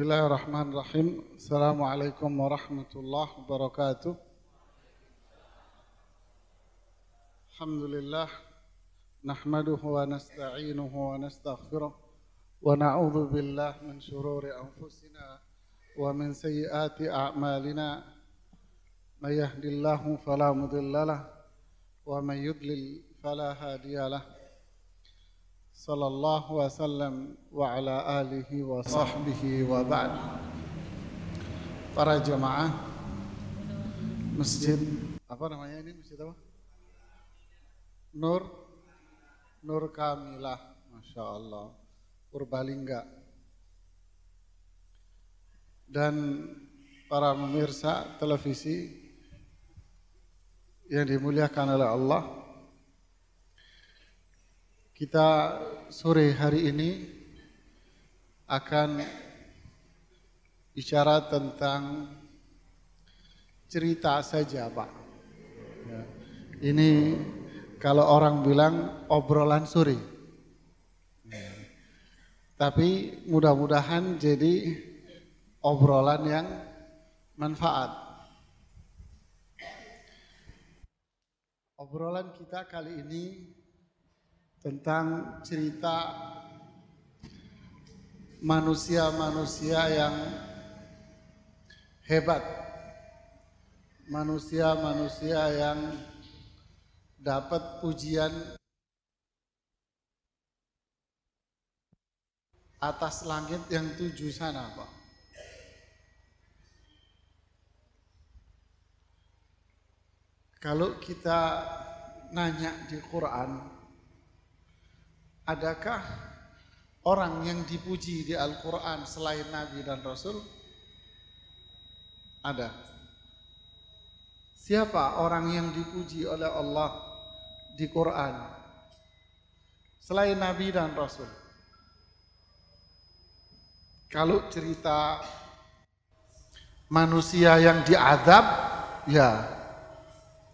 Bismillahirrahmanirrahim. Assalamualaikum warahmatullahi wabarakatuh. Alhamdulillah. Nahmaduhu wa nasta'inuhu wa nastaghfiruh. Wa na'udhu billah min syururi anfusina wa min sayyiati a'malina. Man yahdillahu fala mudhillalah wa man yudlil fala hadiyalah. Sallallahu wasallam wa ala alihi wa sahbihi wa ba'd. Para jamaah masjid, apa namanya ini, masjid apa? Nur Kamilah, Masya Allah, Purbalingga. Dan para pemirsa televisi yang dimuliakan oleh Allah, kita sore hari ini akan bicara tentang cerita saja, Pak. Ya. Ini kalau orang bilang obrolan sore. Ya. Tapi mudah-mudahan jadi obrolan yang manfaat. Obrolan kita kali ini tentang cerita manusia-manusia yang hebat, manusia-manusia yang dapat pujian atas langit yang 7 sana, Pak. Kalau kita nanya di Quran, adakah orang yang dipuji di Al-Quran selain Nabi dan Rasul? Ada. Siapa orang yang dipuji oleh Allah di Quran selain Nabi dan Rasul? Kalau cerita manusia yang diazab, ya.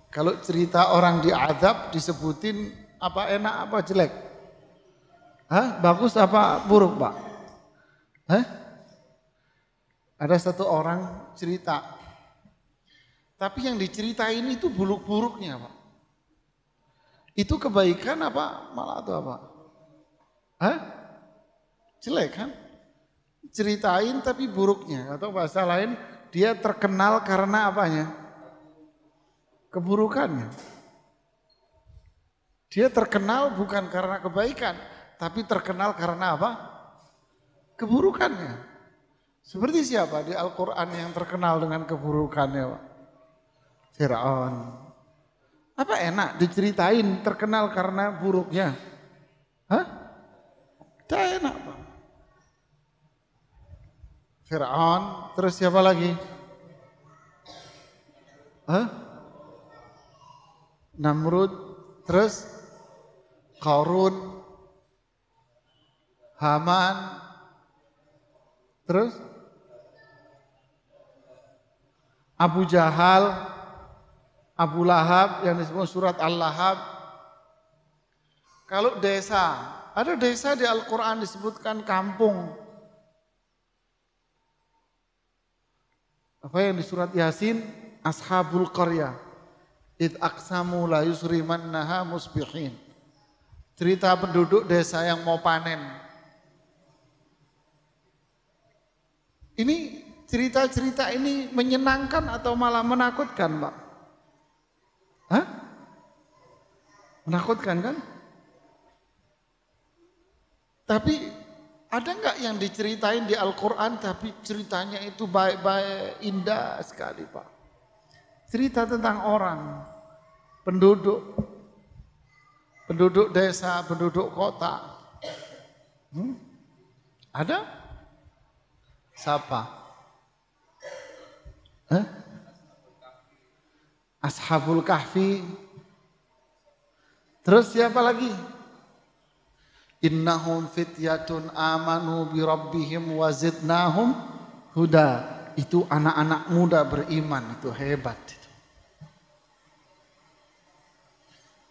Kalau cerita orang diazab disebutin apa enak apa jelek? Hah? Bagus apa buruk, Pak? Hah? Ada satu orang cerita, tapi yang diceritain itu buruk-buruknya, Pak. Itu kebaikan apa malah itu apa? Hah? Jelek kan? Ceritain tapi buruknya, atau bahasa lain dia terkenal karena apanya? Keburukannya. Dia terkenal bukan karena kebaikan, tapi terkenal karena apa? Keburukannya. Seperti siapa di Al-Quran yang terkenal dengan keburukannya, Pak? Fir'aun. Apa enak diceritain terkenal karena buruknya? Hah? Tidak enak, Pak. Fir'aun, terus siapa lagi? Hah? Namrud, terus Qarun, Haman, terus Abu Jahal, Abu Lahab yang disebut surat Al-Lahab. Kalau desa, ada desa di Al-Quran disebutkan kampung. Apa yang di surat Yasin? Ashabul Qaryah. Id aqsamu la yusrimannaha musbihin. Cerita penduduk desa yang mau panen. Ini cerita-cerita ini menyenangkan atau malah menakutkan, Pak? Hah? Menakutkan kan? Tapi ada enggak yang diceritain di Al-Quran tapi ceritanya itu baik-baik, indah sekali, Pak? Cerita tentang orang, penduduk desa, penduduk kota. Ada? Siapa? Ashabul Kahfi. Terus siapa lagi? Innahum fityatun amanu bi rabbihim wa zidnahum huda. Itu anak-anak muda beriman, itu hebat itu.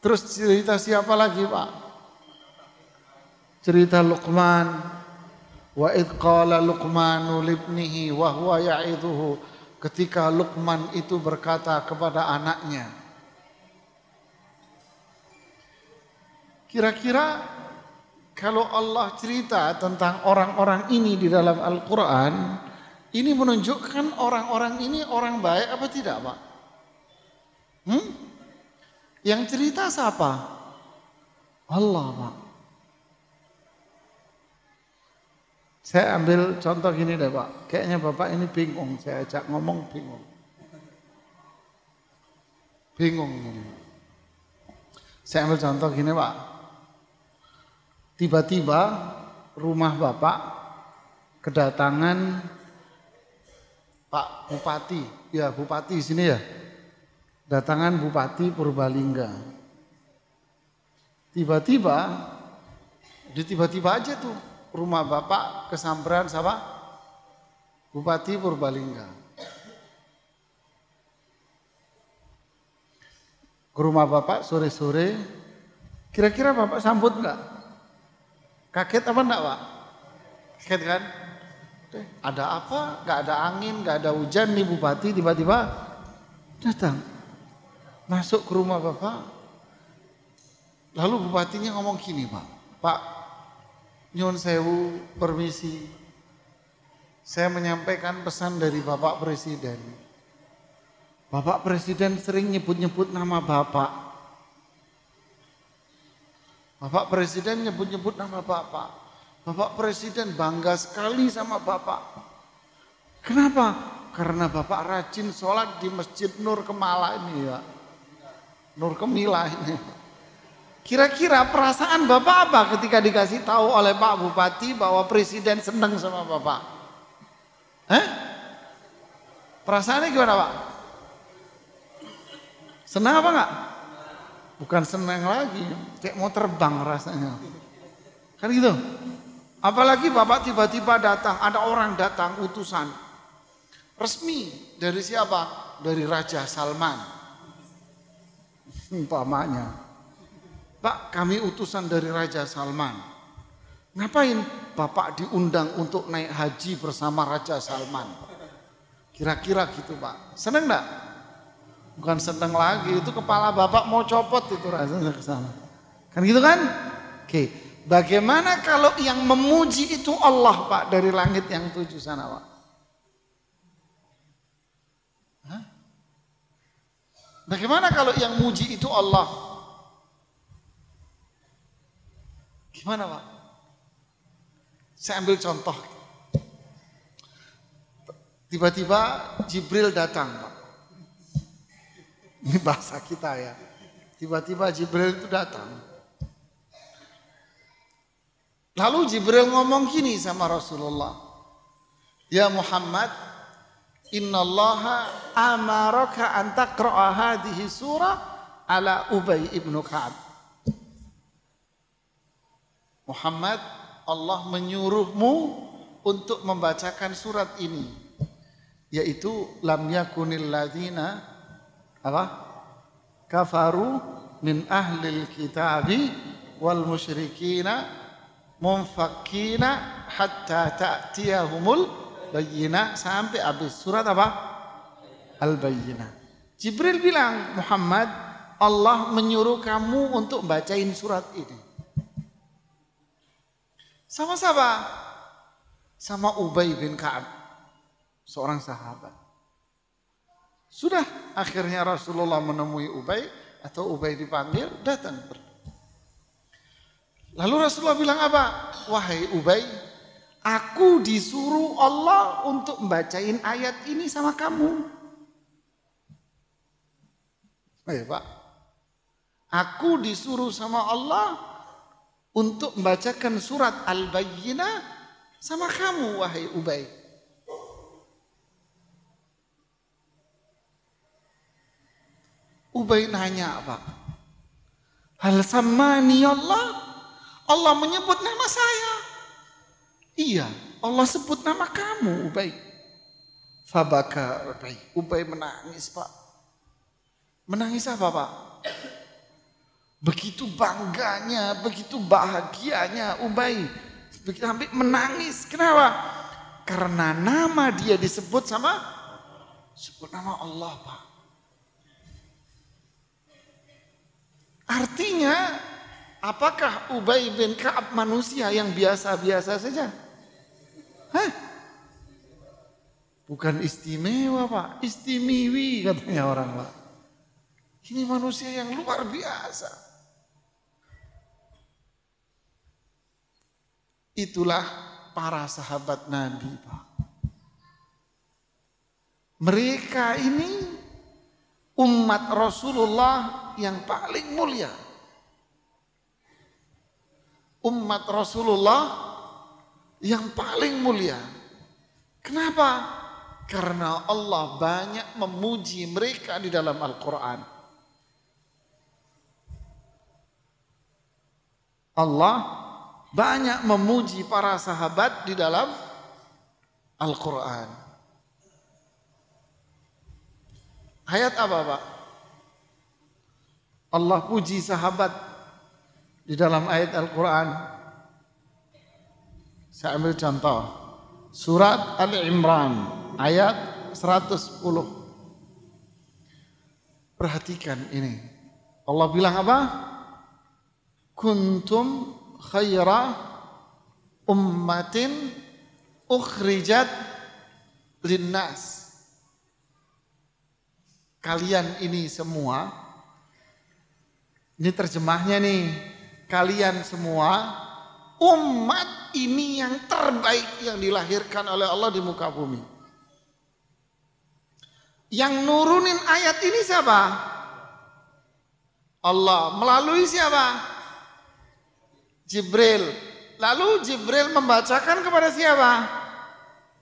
Terus cerita siapa lagi, Pak? Cerita Luqman, Wa idh qala Luqmanu libnihi wa huwa ya'idhuhu, ketika Luqman itu berkata kepada anaknya. Kira-kira kalau Allah cerita tentang orang-orang ini di dalam Al-Quran, ini menunjukkan orang-orang ini orang baik apa tidak, Pak? Yang cerita siapa? Allah, Pak. Saya ambil contoh gini deh, Pak. Kayaknya Bapak ini bingung, saya ajak ngomong bingung. Bingung ini. Saya ambil contoh gini, Pak. Tiba-tiba rumah Bapak kedatangan Pak Bupati, ya Bupati sini ya. Datangan Bupati Purbalingga. Tiba-tiba aja tuh rumah Bapak kesamperan sama Bupati Purbalingga. Ke rumah Bapak sore-sore, kira-kira Bapak sambut enggak? Kaget apa enggak, Pak? Kaget kan? Ada apa? Gak ada angin, gak ada hujan nih Bupati tiba-tiba datang. Masuk ke rumah Bapak. Lalu Bupatinya ngomong gini, Pak. Pak, nyun sewu, permisi. Saya menyampaikan pesan dari Bapak Presiden. Bapak Presiden sering nyebut-nyebut nama Bapak. Bapak Presiden nyebut-nyebut nama Bapak. Bapak Presiden bangga sekali sama Bapak. Kenapa? Karena Bapak rajin sholat di Masjid Nur Kemala ini ya. Nur Kemila ini. Kira-kira perasaan Bapak apa ketika dikasih tahu oleh Pak Bupati bahwa Presiden senang sama Bapak? Perasaannya gimana, Pak? Senang apa enggak? Bukan senang lagi, kayak mau terbang rasanya. Kan gitu. Apalagi Bapak tiba-tiba datang, ada orang datang utusan. Resmi dari siapa? Dari Raja Salman. Umpamanya. Pak, kami utusan dari Raja Salman. Ngapain? Bapak diundang untuk naik haji bersama Raja Salman. Kira-kira gitu, Pak. Senang enggak? Bukan senang lagi, itu kepala Bapak mau copot itu rasanya ke sana. Kan gitu kan? Oke. Bagaimana kalau yang memuji itu Allah, Pak, dari langit yang 7 sana, Pak? Bagaimana kalau yang muji itu Allah? Gimana, Pak? Saya ambil contoh. Tiba-tiba Jibril datang, Pak. Ini bahasa kita ya. Tiba-tiba Jibril itu datang. Lalu Jibril ngomong gini sama Rasulullah. Ya Muhammad, innallaha amaraka an taqra'a hadhihi surah ala Ubay ibnu Ka'ab. Muhammad, Allah menyuruhmu untuk membacakan surat ini. Yaitu lam yakunil ladzina kafaru min ahlil kitabi wal musyrikina munfakkina hatta ta'tiyahumul bayyinah, sampai habis surat apa? Al-Bayyinah. Jibril bilang, Muhammad, Allah menyuruh kamu untuk bacain surat ini. Sama siapa? Sama Ubay bin Ka'ab, seorang sahabat. Sudah, akhirnya Rasulullah menemui Ubay, atau Ubay dipanggil, datang. Lalu Rasulullah bilang apa? Wahai Ubay, aku disuruh Allah untuk membacain ayat ini sama kamu. Pak, aku disuruh sama Allah untuk membacakan surat Al-Bayyinah sama kamu, wahai Ubay. Ubay nanya apa? Hal samani Allah? Allah menyebut nama saya. Iya, Allah sebut nama kamu, Ubay. Fabaka Ubay. Ubay menangis, Pak. Menangis apa, Pak? Begitu bangganya, begitu bahagianya Ubay Sampai menangis. Kenapa? Karena nama dia disebut sebut nama Allah, Pak. Artinya, apakah Ubay bin Ka'ab manusia yang biasa-biasa saja? Hah? Bukan istimewa, Pak. Istimewi katanya orang, Pak. Ini manusia yang luar biasa. Itulah para sahabat Nabi, Pak. Mereka ini umat Rasulullah yang paling mulia. Umat Rasulullah yang paling mulia. Kenapa? Karena Allah banyak memuji mereka di dalam Al-Quran. Allah banyak memuji para sahabat di dalam Al-Quran. Ayat apa, Pak? Allah puji sahabat di dalam ayat Al-Quran. Saya ambil contoh. Surat Ali Imran ayat 110. Perhatikan ini. Allah bilang apa? Kuntum khaira ummatin ukhrijat linnas. Kalian ini semua, ini terjemahnya nih, kalian semua umat ini yang terbaik yang dilahirkan oleh Allah di muka bumi. Yang nurunin ayat ini siapa? Allah. Melalui siapa? Jibril. Lalu Jibril membacakan kepada siapa?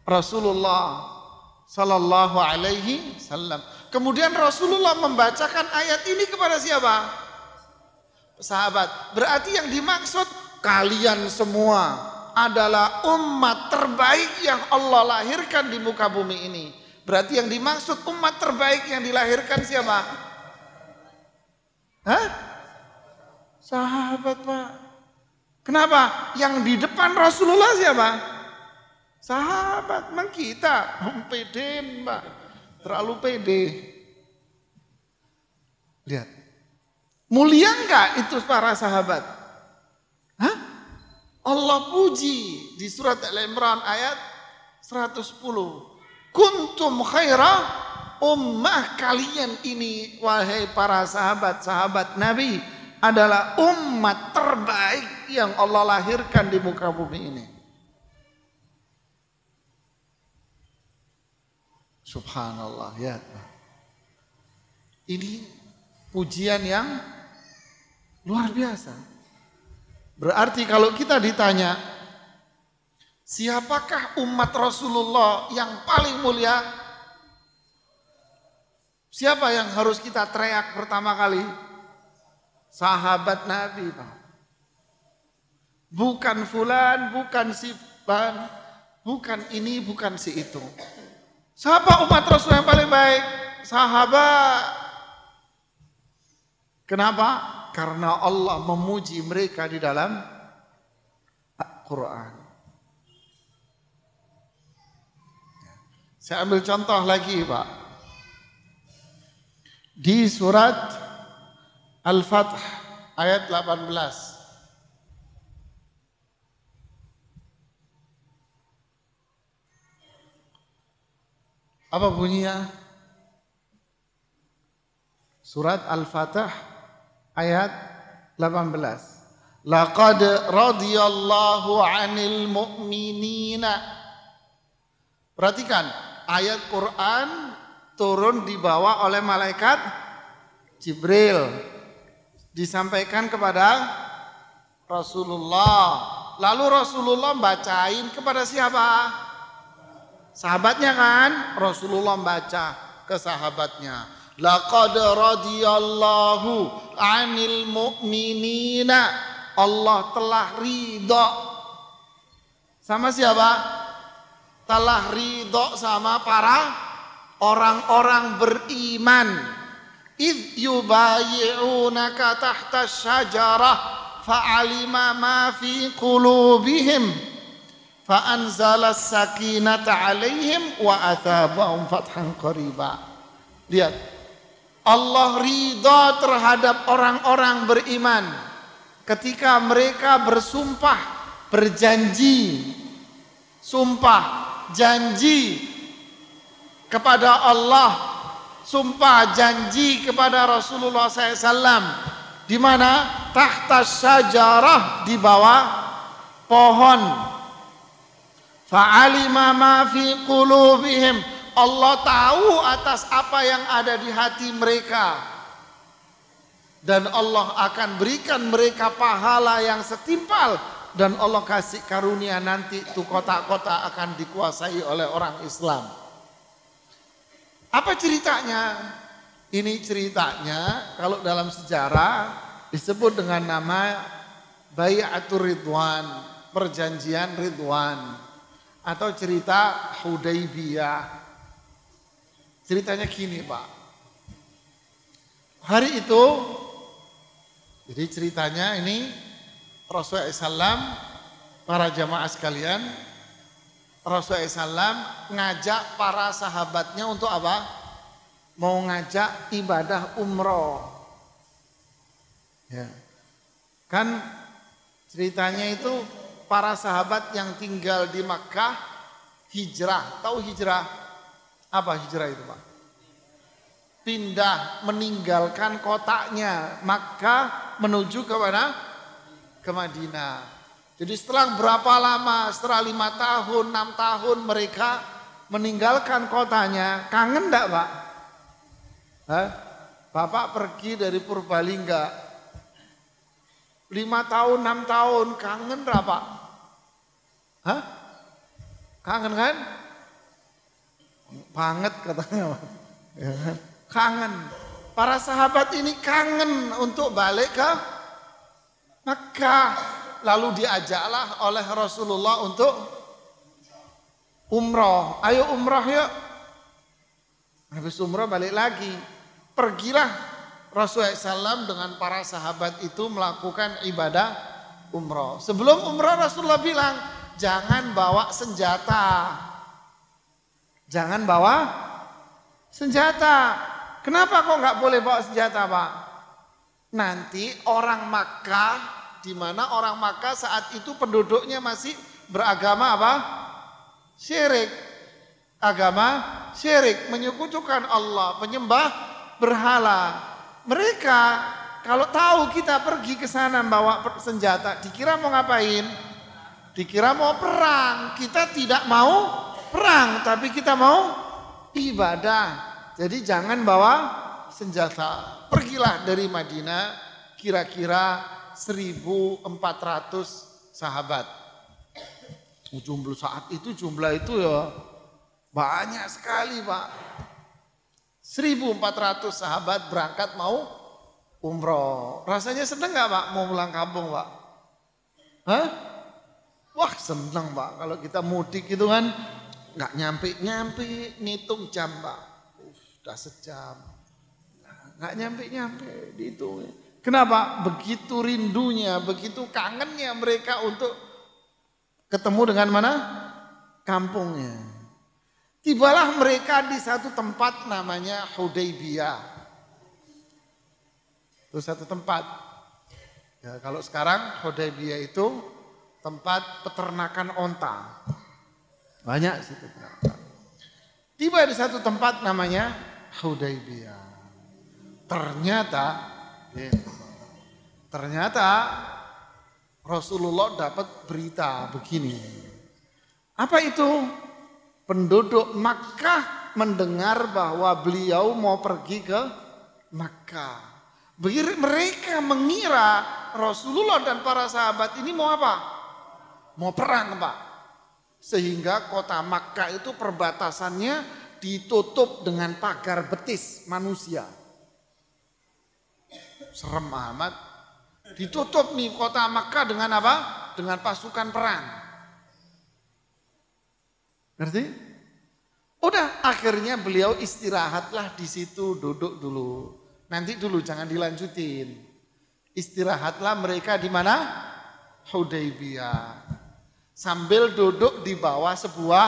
Rasulullah sallallahu alaihi wasallam. Kemudian Rasulullah membacakan ayat ini kepada siapa? Sahabat. Berarti yang dimaksud kalian semua adalah umat terbaik yang Allah lahirkan di muka bumi ini. Berarti yang dimaksud umat terbaik yang dilahirkan siapa? Hah? Sahabat, Pak. Kenapa? Yang di depan Rasulullah siapa? Sahabat. Memang kita pede, Pak. Terlalu pede. Lihat. Mulia enggak itu para sahabat? Hah? Allah puji di surat Al-Imran ayat 110. Kuntum khaira ummah, kalian ini wahai para sahabat-sahabat Nabi adalah umat terbaik yang Allah lahirkan di muka bumi ini. Subhanallah, ya. Ini pujian yang luar biasa. Berarti kalau kita ditanya, siapakah umat Rasulullah yang paling mulia? Siapa yang harus kita teriak pertama kali? Sahabat Nabi, Pak. Bukan fulan, bukan si fulan, bukan ini, bukan si itu. Siapa umat Rasul yang paling baik? Sahabat. Kenapa? Karena Allah memuji mereka di dalam Al-Quran. Saya ambil contoh lagi, Pak. Di surat Al-Fath ayat 18. Apa bunyinya? Surat Al-Fatah ayat 18. Laqad radiyallahu 'anil mu'minina. Perhatikan, ayat Quran turun dibawa oleh malaikat Jibril. Disampaikan kepada Rasulullah. Lalu Rasulullah bacain kepada siapa? Sahabatnya kan? Rasulullah baca ke sahabatnya. Laqad radiyallahu 'anil mu'minina. Allah telah ridha. Sama siapa? Telah ridha sama para orang-orang beriman. Idh yubayi'unaka tahta syajarah fa'alima ma fi qulubihim fa anzalas sakinata 'alaihim wa athabahum fathan qariba. Lihat, Allah ridha terhadap orang-orang beriman ketika mereka bersumpah, berjanji, sumpah, janji kepada Allah, sumpah janji kepada Rasulullah SAW, di mana tahta syajarah, di bawah pohon. Fa'alima ma fi qulubihim, Allah tahu atas apa yang ada di hati mereka, dan Allah akan berikan mereka pahala yang setimpal, dan Allah kasih karunia nanti itu kota-kota akan dikuasai oleh orang Islam. Apa ceritanya? Ini ceritanya kalau dalam sejarah disebut dengan nama Bai'atur Ridwan, perjanjian Ridwan, atau cerita Hudaybiyah. Ceritanya gini, Pak. Hari itu, jadi ceritanya ini Rasulullah SAW, para jamaah sekalian, Rasulullah SAW ngajak para sahabatnya untuk apa? Mau ngajak ibadah umroh. Ya. Kan ceritanya itu para sahabat yang tinggal di Makkah hijrah. Tahu hijrah? Apa hijrah itu, Pak? Pindah, meninggalkan kotanya Makkah menuju ke mana? Ke Madinah. Jadi setelah berapa lama, setelah 5 tahun, 6 tahun mereka meninggalkan kotanya, kangen enggak, Pak? Hah? Bapak pergi dari Purbalingga 5 tahun, 6 tahun, kangen enggak, Pak? Hah? Kangen kan? Banget katanya, Pak. Ya kan? Kangen. Para sahabat ini kangen untuk balik ke Makkah. Lalu diajaklah oleh Rasulullah untuk umroh. Ayo umroh yuk. Habis umroh balik lagi. Pergilah Rasulullah SAW dengan para sahabat itu melakukan ibadah umroh. Sebelum umroh Rasulullah bilang, jangan bawa senjata. Jangan bawa senjata. Kenapa kok nggak boleh bawa senjata, Pak? Nanti orang Makkah, di mana orang Makkah saat itu penduduknya masih beragama apa? Syirik. Agama syirik, menyekutukan Allah, penyembah berhala. Mereka kalau tahu kita pergi ke sana bawa senjata, dikira mau ngapain? Dikira mau perang. Kita tidak mau perang, tapi kita mau ibadah. Jadi jangan bawa senjata. Pergilah dari Madinah kira-kira 1.400 sahabat. Jumlah itu ya banyak sekali, Pak. 1.400 sahabat berangkat mau umroh. Rasanya seneng gak, Pak, mau pulang kampung, Pak? Hah? Wah, seneng, Pak. Kalau kita mudik itu kan gak nyampe-nyampe, ngitung jam, Pak. Udah sejam. Gak nyampe-nyampe, dihitung. Kenapa? Begitu rindunya, begitu kangennya mereka untuk ketemu dengan mana? Kampungnya. Tibalah mereka di satu tempat namanya Hudaybiyah. Itu satu tempat. Ya, kalau sekarang Hudaybiyah itu tempat peternakan onta. Banyak situ. Tiba di satu tempat namanya Hudaybiyah. Ternyata Rasulullah dapat berita begini. Apa itu? Penduduk Makkah mendengar bahwa beliau mau pergi ke Makkah. Mereka mengira Rasulullah dan para sahabat ini mau apa? Mau perang, Pak. Sehingga kota Makkah itu perbatasannya ditutup dengan pagar betis manusia. Serem amat. Ditutup nih kota Makkah dengan apa? Dengan pasukan perang. Ngerti? Udah, akhirnya beliau istirahatlah di situ, duduk dulu. Nanti dulu, jangan dilanjutin. Istirahatlah mereka di mana? Hudaybiyah. sambil duduk di bawah sebuah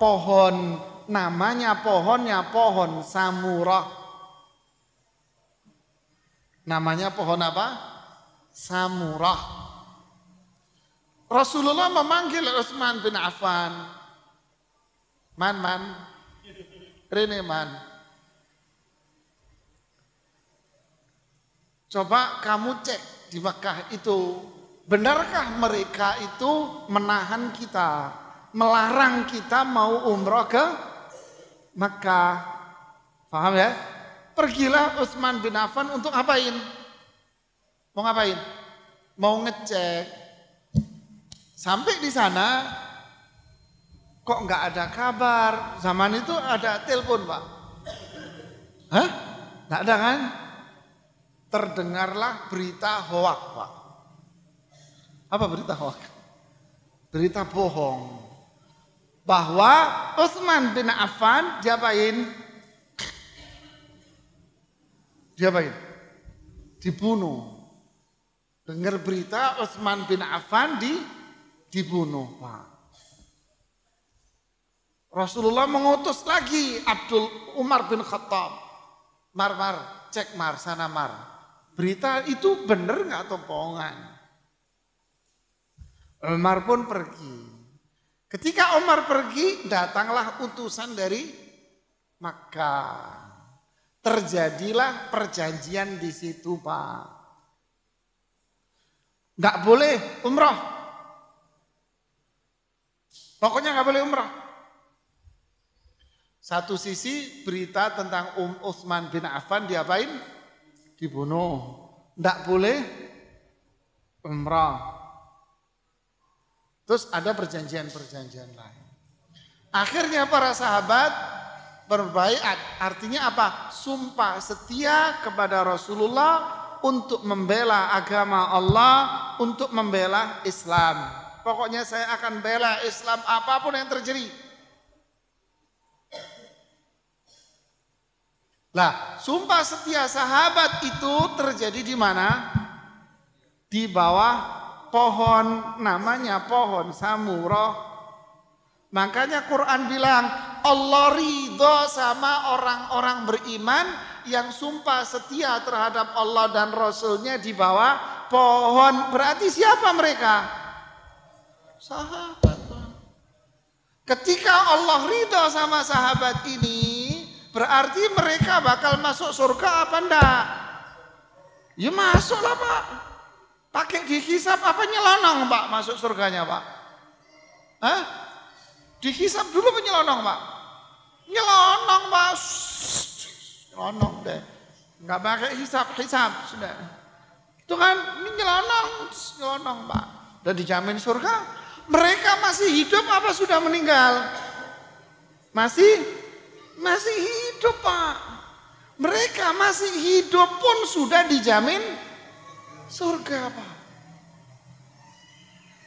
pohon. Namanya pohonnya pohon samurah. Namanya pohon apa? Samurah. Rasulullah memanggil Utsman bin Affan. Man. Rene man. Coba kamu cek di Mekah itu, benarkah mereka itu menahan kita, melarang kita mau umroh ke Mekah? Paham ya? Pergilah Utsman bin Affan untuk ngapain? Mau ngapain? Mau ngecek. Sampai di sana kok nggak ada kabar. Zaman itu ada telepon, Pak. Hah? Nggak ada kan? Terdengarlah berita hoak, Pak. Apa berita hoak? Berita bohong. Bahwa Utsman bin Affan diapain? Dibunuh. Dengar berita Utsman bin Affan dibunuh, Pak. Rasulullah mengutus lagi Umar bin Khattab. Mar, cek Mar, sana Mar. Berita itu benar nggak atau bohongan? Umar pun pergi. Ketika Umar pergi, datanglah utusan dari Makkah. Terjadilah perjanjian di situ, Pak. Nggak boleh umrah. Pokoknya nggak boleh umrah. Satu sisi berita tentang Utsman bin Affan diapain? Dibunuh. Nggak boleh umrah. Terus ada perjanjian-perjanjian lain. Akhirnya para sahabat berbaiat. Artinya apa? Sumpah setia kepada Rasulullah untuk membela agama Allah, untuk membela Islam. Pokoknya saya akan bela Islam apapun yang terjadi. Lah, sumpah setia sahabat itu terjadi di mana? Di bawah pohon, namanya pohon samurah. Makanya Quran bilang Allah ridho sama orang-orang beriman yang sumpah setia terhadap Allah dan Rasulnya di bawah pohon. Berarti siapa mereka? Sahabat. Ketika Allah ridho sama sahabat ini, berarti mereka bakal masuk surga apa enggak? Ya masuklah, Pak. Pakai dihisab apa nyelonong, Pak, masuk surganya, Pak? Hah? Dihisab dulu penyelonong, Pak? Nyelonong, Pak. Nyelonong deh. Enggak pakai hisab sudah. Itu kan ini nyelonong, Pak. Dan dijamin surga. Mereka masih hidup apa sudah meninggal? Masih hidup, Pak. Mereka masih hidup pun sudah dijamin surga, Pak.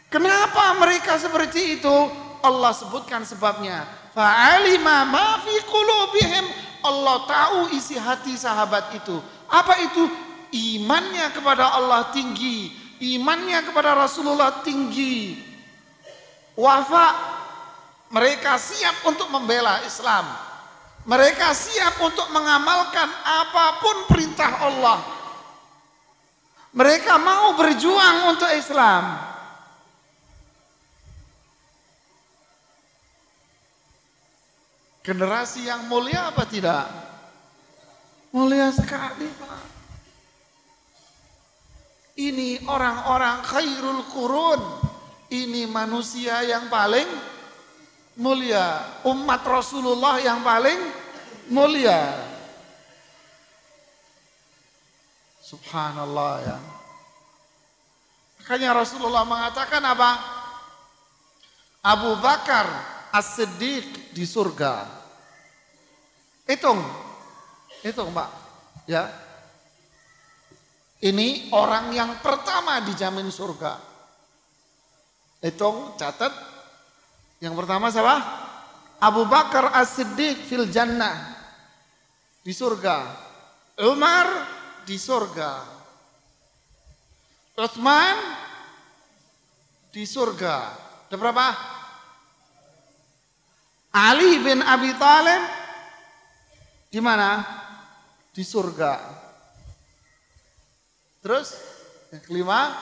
Kenapa mereka seperti itu? Allah sebutkan sebabnya. Fa'alima ma fi qulubihim. Allah tahu isi hati sahabat itu. Apa itu? Imannya kepada Allah tinggi. Imannya kepada Rasulullah tinggi. Wafa. Mereka siap untuk membela Islam. Mereka siap untuk mengamalkan apapun perintah Allah. Mereka mau berjuang untuk Islam. Generasi yang mulia apa tidak? Mulia sekali, Pak. Ini orang-orang khairul qurun. Ini manusia yang paling mulia. Umat Rasulullah yang paling mulia. Subhanallah ya. Makanya Rasulullah mengatakan apa? Abu Bakar As-Siddiq di surga. Hitung Pak. Ya. Ini orang yang pertama dijamin surga. Hitung, catat. Yang pertama siapa? Abu Bakar As-Siddiq fil jannah. Di surga. Umar di surga. Utsman di surga. Ada berapa? Ali bin Abi Thalib di mana? Di surga. Terus yang kelima,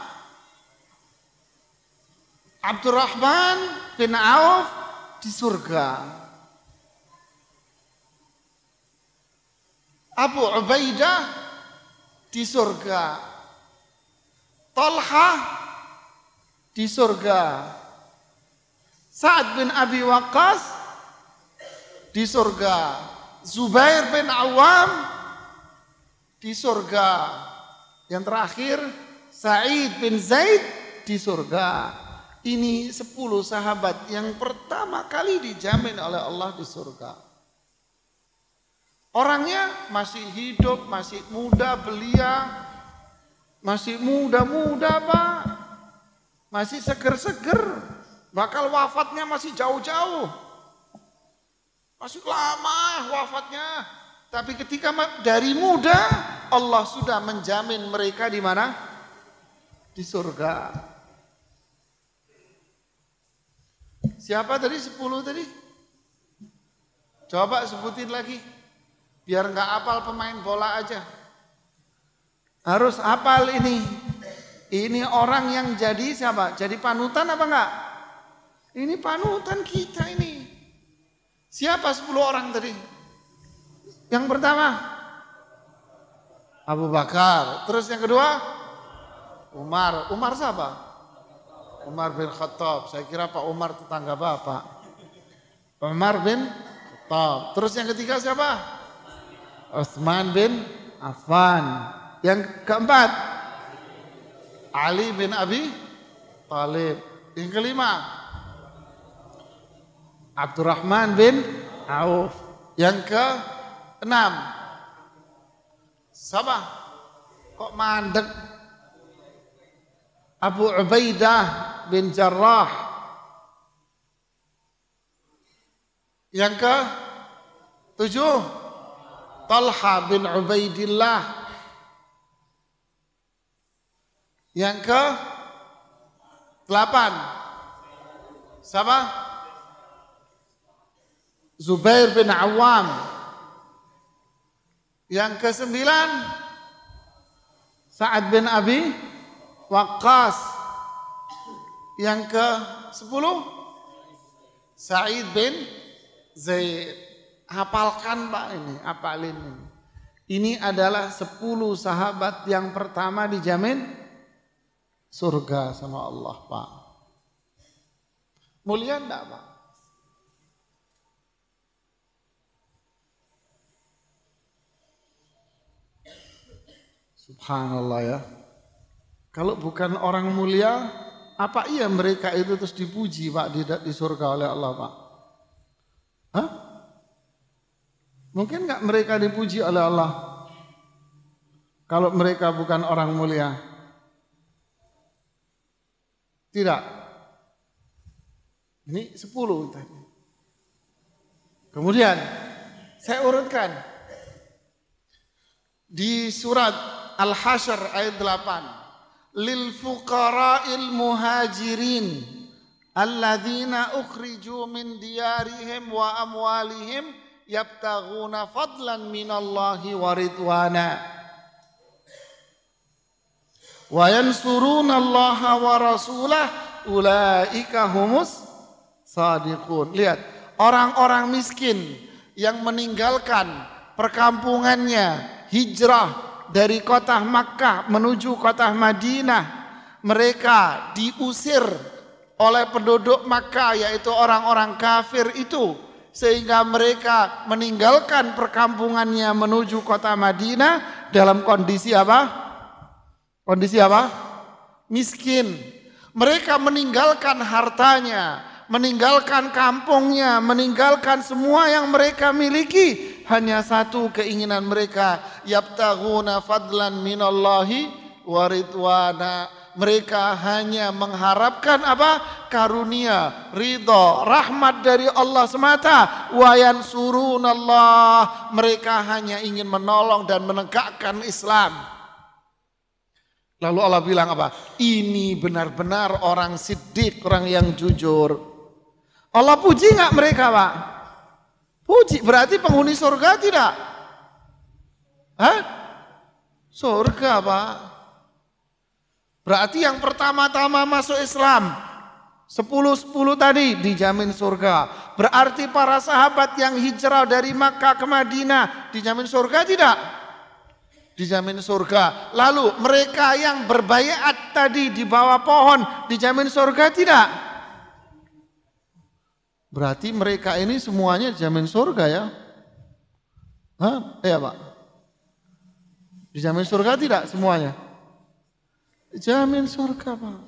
Abdurrahman bin Auf di surga. Abu Ubaidah di surga. Talha di surga. Sa'ad bin Abi Waqqas di surga. Zubair bin Awam di surga. Yang terakhir Sa'id bin Zaid di surga. Ini 10 sahabat yang pertama kali dijamin oleh Allah di surga. Orangnya masih hidup, masih muda belia, masih muda-muda Pak, masih seger-seger, bakal wafatnya masih jauh-jauh, masih lama wafatnya. Tapi ketika dari muda Allah sudah menjamin mereka di mana? Di surga. Siapa tadi 10 tadi? Coba sebutin lagi. Biar nggak hafal pemain bola aja. Harus hafal ini. Ini orang yang jadi siapa? Jadi panutan apa enggak? Ini panutan kita ini. Siapa 10 orang tadi? Yang pertama Abu Bakar. Terus yang kedua Umar. Umar siapa? Umar bin Khattab. Saya kira Pak Umar tetangga Bapak. Umar bin Khattab. Terus yang ketiga siapa? Utsman bin Affan. Yang keempat Ali bin Abi Thalib. Yang kelima Abdurrahman bin Auf. Yang keenam siapa? Kok mandek? Abu Ubaidah bin Jarrah. Yang ke-7 Talha bin Ubaidillah. Yang ke-8 siapa? Zubair bin Awam. Yang ke-9 Sa'ad bin Abi Waqqas. Yang ke-10 Sa'id bin Zaid. Hafalkan Pak ini, hafalin ini. Ini adalah 10 sahabat yang pertama dijamin surga sama Allah Pak. Mulia enggak Pak? Subhanallah ya. Kalau bukan orang mulia, apa iya mereka itu terus dipuji Pak di surga oleh Allah Pak? Hah? Mungkin enggak mereka dipuji oleh Allah kalau mereka bukan orang mulia? Tidak. Ini 10 tadi. Kemudian saya urutkan di surat Al-Hasyr ayat 8. Lil fuqara'il muhajirin alladzina ukhriju min diyarihim wa amwalihim yabtaghuna fadlan minallahi wa ridwana wa yansuruna allaha wa rasulah ulaika humus sadiqun. Lihat, orang-orang miskin yang meninggalkan perkampungannya, hijrah dari kota Makkah menuju kota Madinah, mereka diusir oleh penduduk Makkah yaitu orang-orang kafir itu, sehingga mereka meninggalkan perkampungannya menuju kota Madinah dalam kondisi apa? Kondisi apa? Miskin. Mereka meninggalkan hartanya, meninggalkan kampungnya, meninggalkan semua yang mereka miliki. Hanya satu keinginan mereka, yabtaghuna fadlan minallahi wa ridwana. Mereka hanya mengharapkan apa? Karunia, ridho, rahmat dari Allah semata. Wa yansurunallah. Mereka hanya ingin menolong dan menegakkan Islam. Lalu Allah bilang apa? Ini benar-benar orang siddiq, orang yang jujur. Allah puji nggak mereka, Pak? Puji, berarti penghuni surga tidak? Hah? Surga, Pak. Berarti yang pertama-tama masuk Islam, 10-10 tadi dijamin surga. Berarti para sahabat yang hijrah dari Makkah ke Madinah dijamin surga tidak? Dijamin surga. Lalu mereka yang berbaiat tadi di bawah pohon dijamin surga tidak? Berarti mereka ini semuanya dijamin surga ya? Hah? Iya Pak. Dijamin surga tidak semuanya? Dijamin surga Pak.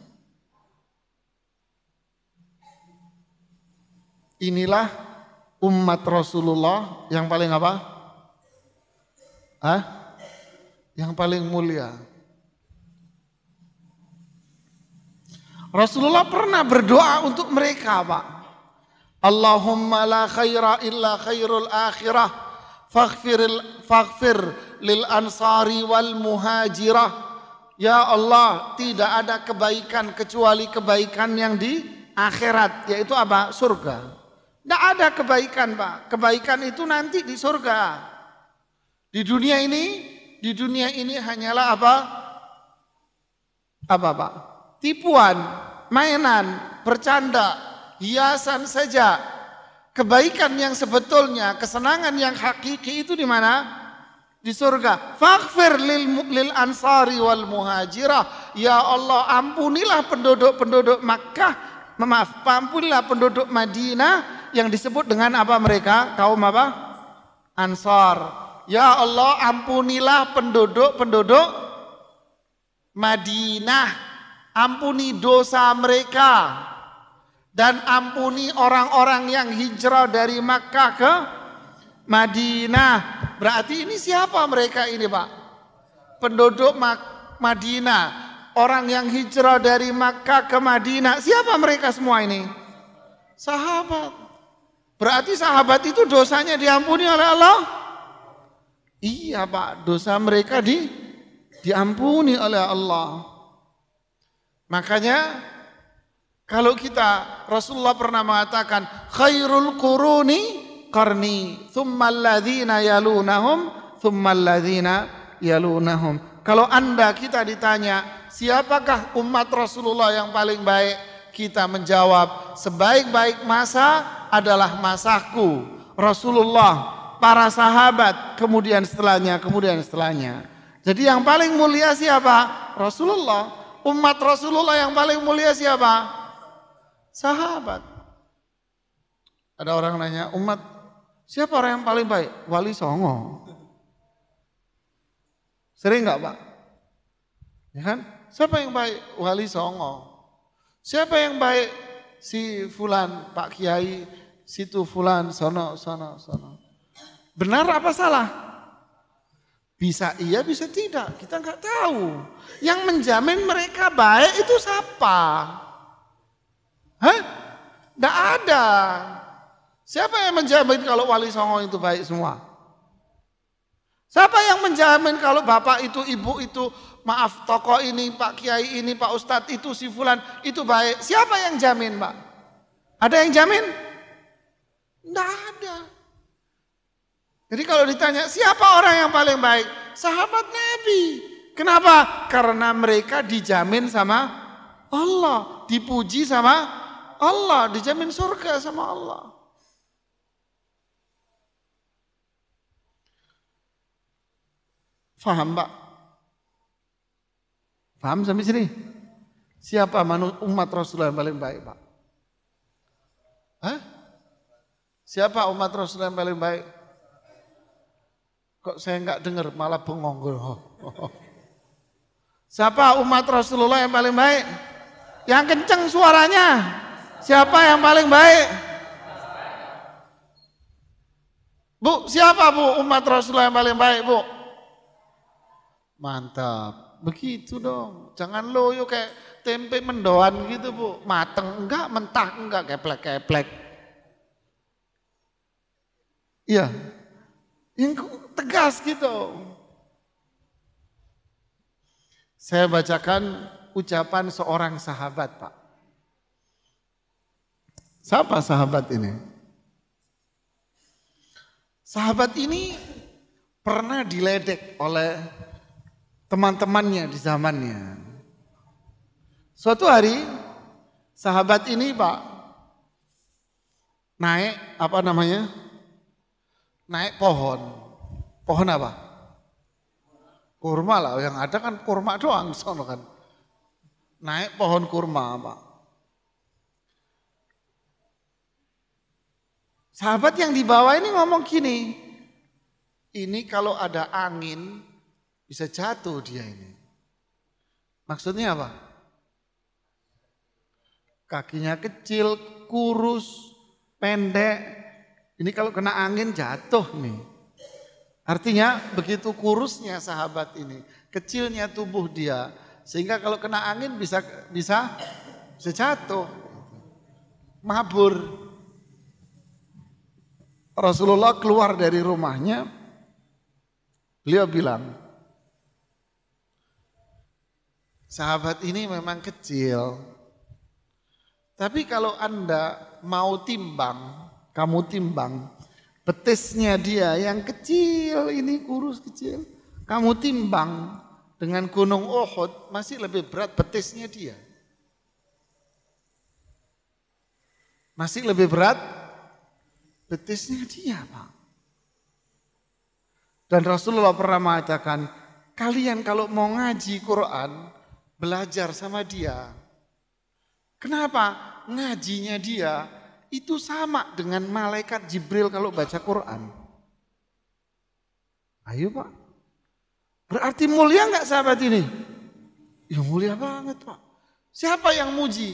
Inilah umat Rasulullah yang paling apa? Hah? Yang paling mulia. Rasulullah pernah berdoa untuk mereka, Pak. Allahumma la khaira illa khairul akhirah faghfir lil ansari wal muhajirah. Ya Allah, tidak ada kebaikan kecuali kebaikan yang di akhirat, yaitu apa? Surga. Tidak ada kebaikan, Pak. Kebaikan itu nanti di surga. Di dunia ini hanyalah apa? Apa Pak? Tipuan, mainan, bercanda, hiasan saja. Kebaikan yang sebetulnya, kesenangan yang hakiki itu di mana? Di surga. Faghfir lil ansari wal muhajirah. Ya Allah, ampunilah penduduk Makkah, ampunilah penduduk Madinah yang disebut dengan apa mereka? Kaum apa? Ansar. Ya Allah, ampunilah penduduk Madinah, ampuni dosa mereka, dan ampuni orang-orang yang hijrah dari Makkah ke Madinah. Berarti ini siapa mereka ini Pak? Penduduk Madinah, orang yang hijrah dari Makkah ke Madinah. Siapa mereka semua ini? Sahabat. Berarti sahabat itu dosanya diampuni oleh Allah? Iya Pak, dosa mereka diampuni oleh Allah. Makanya kalau kita, Rasulullah pernah mengatakan khairul quruni qarni thumma alladhina yalunahum thumma alladhina yalunahum. Kalau kita ditanya siapakah umat Rasulullah yang paling baik, kita menjawab sebaik-baik masa adalah masaku, Rasulullah, para sahabat, kemudian setelahnya. Jadi yang paling mulia siapa? Rasulullah. Umat Rasulullah yang paling mulia siapa? Sahabat. Ada orang nanya, umat siapa orang yang paling baik? Wali Songo. Sering nggak Pak? Ya kan? Siapa yang baik? Wali Songo. Siapa yang baik? Si Fulan, Pak Kiai, situ Fulan, sono. Benar apa salah? Bisa iya, bisa tidak. Kita nggak tahu. Yang menjamin mereka baik itu siapa? Hah? Nggak ada. Siapa yang menjamin kalau Wali Songo itu baik semua? Siapa yang menjamin kalau bapak itu, ibu itu, maaf tokoh ini, Pak Kiai ini, Pak Ustadz itu, si Fulan itu baik? Siapa yang jamin Pak? Ada yang jamin? Nggak ada. Jadi kalau ditanya siapa orang yang paling baik? Sahabat Nabi. Kenapa? Karena mereka dijamin sama Allah, dipuji sama Allah, dijamin surga sama Allah. Faham Pak? Faham sampai sini? Siapa umat Rasulullah yang paling baik Pak? Hah? Siapa umat Rasulullah yang paling baik? Kok saya enggak dengar, malah bengong. Siapa umat Rasulullah yang paling baik? Yang kenceng suaranya. Siapa yang paling baik? Bu, siapa Bu umat Rasulullah yang paling baik Bu? Mantap, begitu dong. Jangan loyo kayak tempe mendoan gitu Bu. Mateng enggak, mentah enggak, keplek-keplek. Iya, yang tegas gitu. Saya bacakan ucapan seorang sahabat, Pak. Siapa sahabat ini? Sahabat ini pernah diledek oleh teman-temannya di zamannya. Suatu hari sahabat ini, Pak, naik naik pohon. Pohon apa? Kurma lah, yang ada kan kurma doang sono kan. Naik pohon kurma, Pak. Sahabat yang di bawah ini ngomong gini, ini kalau ada angin bisa jatuh dia ini. Maksudnya apa? Kakinya kecil, kurus, pendek. Ini kalau kena angin jatuh nih. Artinya begitu kurusnya sahabat ini, kecilnya tubuh dia, sehingga kalau kena angin bisa jatuh, mabur. Rasulullah keluar dari rumahnya, beliau bilang, sahabat ini memang kecil, tapi kalau Anda mau timbang, kamu timbang, betisnya dia yang kecil ini kurus kecil, kamu timbang dengan gunung Uhud masih lebih berat betisnya dia. Masih lebih berat betisnya dia, Pak. Dan Rasulullah pernah mengatakan, kalian kalau mau ngaji Quran, belajar sama dia. Kenapa? Ngajinya dia itu sama dengan malaikat Jibril kalau baca Quran. Ayo, Pak. Berarti mulia enggak sahabat ini? Ya mulia banget, Pak. Siapa yang muji?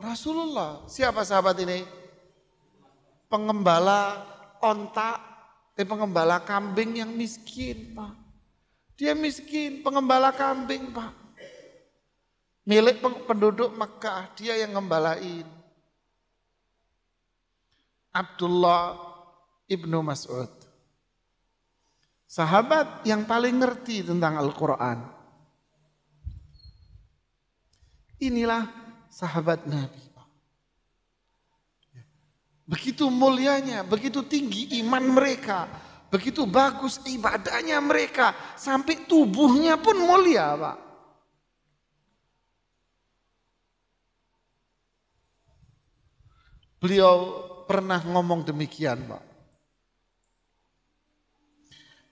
Rasulullah. Siapa sahabat ini? Pengembala pengembala kambing yang miskin, Pak. Dia miskin, pengembala kambing, Pak. Milik penduduk Mekah, dia yang ngembalain. Abdullah ibnu Mas'ud. Sahabat yang paling ngerti tentang Al-Quran. Inilah sahabat Nabi. Begitu mulianya, begitu tinggi iman mereka, begitu bagus ibadahnya mereka, sampai tubuhnya pun mulia, Pak. Beliau pernah ngomong demikian, Pak.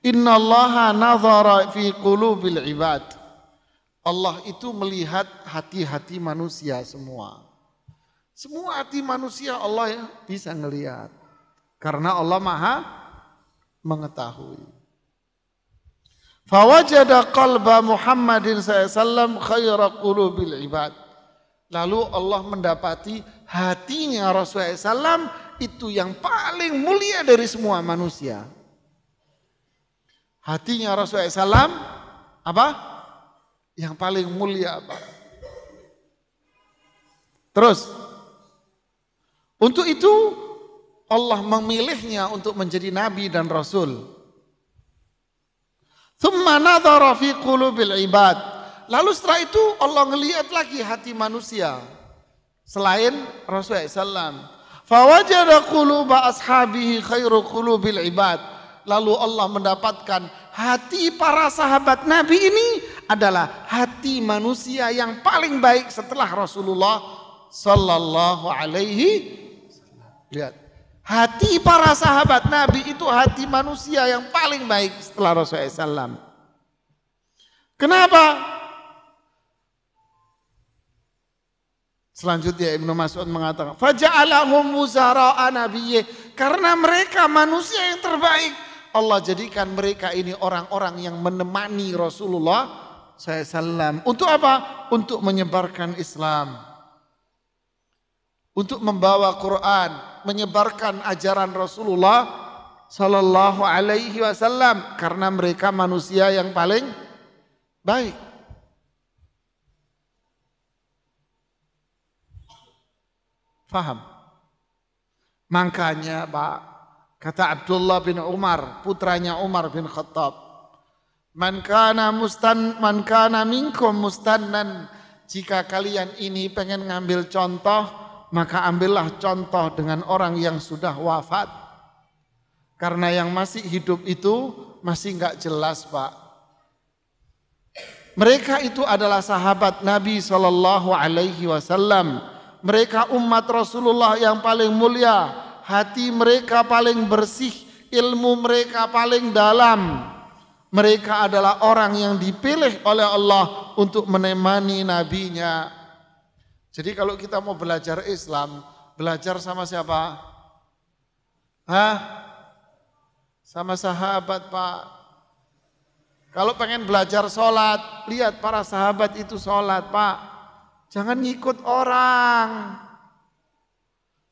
Innallaha nazara fi qulubil ibad. Allah itu melihat hati-hati manusia semua. Semua hati manusia Allah ya bisa ngelihat. Karena Allah Maha mengetahui. Fawajada qalba Muhammadin SAW khaira qulubil ibad. Lalu Allah mendapati hatinya Rasulullah SAW itu yang paling mulia dari semua manusia. Hatinya Rasulullah SAW apa? Yang paling mulia apa? Terus, untuk itu Allah memilihnya untuk menjadi nabi dan rasul. Tsumma nadhara fi qulubil ibad. Lalu setelah itu Allah ngelihat lagi hati manusia selain Rasulullah SAW. Fawajada quluba ashabihi khairu qulubil ibad. Lalu Allah mendapatkan hati para sahabat Nabi ini adalah hati manusia yang paling baik setelah Rasulullah sallallahu alaihi. Lihat, hati para sahabat Nabi itu hati manusia yang paling baik setelah Rasulullah SAW. Kenapa? Selanjutnya Ibnu Mas'ud mengatakan, faja'alahum wuzara'a nabiyyih, karena mereka manusia yang terbaik. Allah jadikan mereka ini orang-orang yang menemani Rasulullah SAW. Untuk apa? Untuk menyebarkan Islam. Untuk membawa Quran, menyebarkan ajaran Rasulullah sallallahu alaihi wasallam, karena mereka manusia yang paling baik. Faham? Makanya Pak, kata Abdullah bin Umar, putranya Umar bin Khattab, Man kana minkum mustannan, jika kalian ini pengen ngambil contoh, maka ambillah contoh dengan orang yang sudah wafat. Karena yang masih hidup itu masih enggak jelas, Pak. Mereka itu adalah sahabat Nabi SAW. Mereka umat Rasulullah yang paling mulia, hati mereka paling bersih, ilmu mereka paling dalam. Mereka adalah orang yang dipilih oleh Allah untuk menemani nabinya. Jadi kalau kita mau belajar Islam, belajar sama siapa? Sama sahabat, Pak. Kalau pengen belajar sholat, lihat para sahabat itu sholat, Pak. Jangan ngikut orang.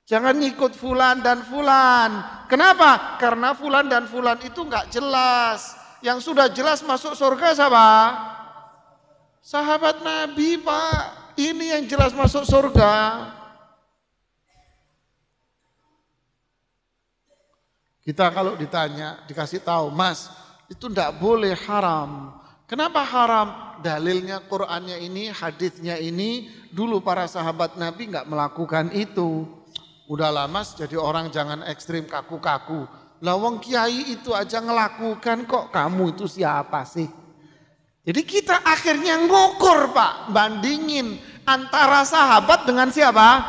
Jangan ngikut fulan dan fulan. Kenapa? Karena fulan dan fulan itu enggak jelas. Yang sudah jelas masuk surga siapa? Sahabat Nabi, Pak. Ini yang jelas masuk surga. Kita kalau ditanya, dikasih tahu, Mas, itu enggak boleh, haram. Kenapa haram? Dalilnya Qur'annya ini, hadisnya ini, dulu para sahabat Nabi enggak melakukan itu. Udahlah Mas, jadi orang jangan ekstrim kaku-kaku. Lawang kiai itu aja ngelakukan, kok kamu itu siapa sih? Jadi kita akhirnya ngukur, Pak, bandingin antara sahabat dengan siapa?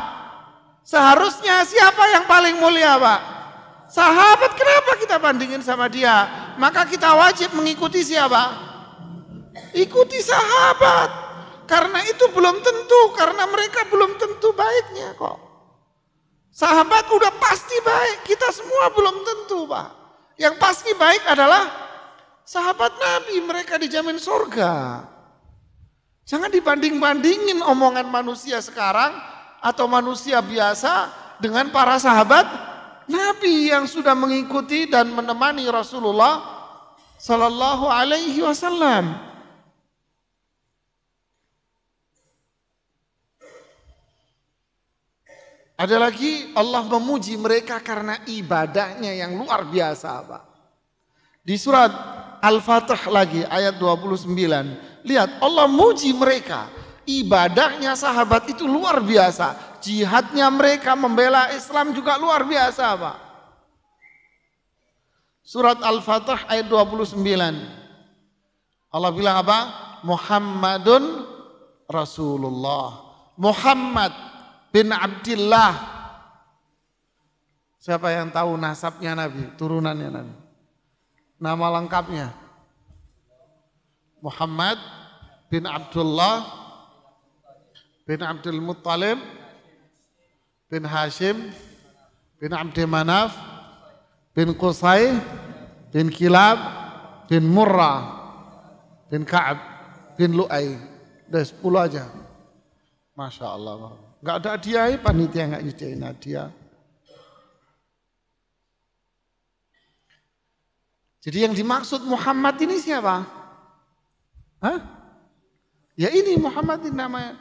Seharusnya siapa yang paling mulia, Pak? Sahabat. Kenapa kita bandingin sama dia? Maka kita wajib mengikuti siapa? Ikuti sahabat. Karena itu belum tentu, karena mereka belum tentu baiknya kok. Sahabat udah pasti baik, kita semua belum tentu, Pak. Yang pasti baik adalah sahabat Nabi, mereka dijamin surga. Jangan dibanding-bandingin omongan manusia sekarang atau manusia biasa dengan para sahabat Nabi yang sudah mengikuti dan menemani Rasulullah Sallallahu Alaihi Wasallam. Ada lagi, Allah memuji mereka karena ibadahnya yang luar biasa, Pak. Di surat Al-Fatih lagi ayat 29. Lihat, Allah muji mereka. Ibadahnya sahabat itu luar biasa. Jihadnya mereka membela Islam juga luar biasa, Pak. Surat Al-Fatih ayat 29. Allah bilang apa? Muhammadun Rasulullah. Muhammad bin Abdillah. Siapa yang tahu nasabnya Nabi, turunannya Nabi? Nama lengkapnya Muhammad bin Abdullah bin Abdul Muttalib bin Hashim bin Abdi Manaf bin Qusay bin Kilab bin Murrah bin Ka'ab bin Lu'ay. Udah 10 aja. Masya Allah. Enggak ada hadiah, panitia enggak nyediain hadiah. Jadi yang dimaksud Muhammad ini siapa? Ya ini Muhammad ini namanya.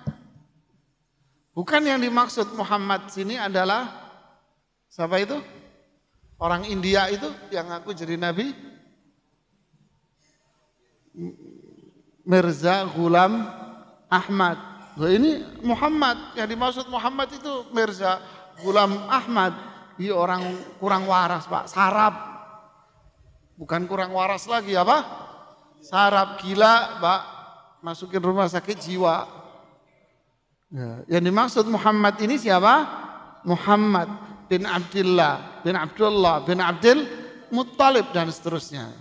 Bukan yang dimaksud Muhammad sini adalah siapa itu? Orang India itu yang ngaku jadi nabi? Mirza Ghulam Ahmad. Nah, ini Muhammad, yang dimaksud Muhammad itu Mirza Ghulam Ahmad. Ini orang kurang waras, Pak, sarap. Bukan kurang waras lagi, apa? Sarap, gila, Pak. Masukin rumah sakit jiwa. Ya, yang dimaksud Muhammad ini siapa? Muhammad bin Abdullah, bin Abdul Muttalib dan seterusnya.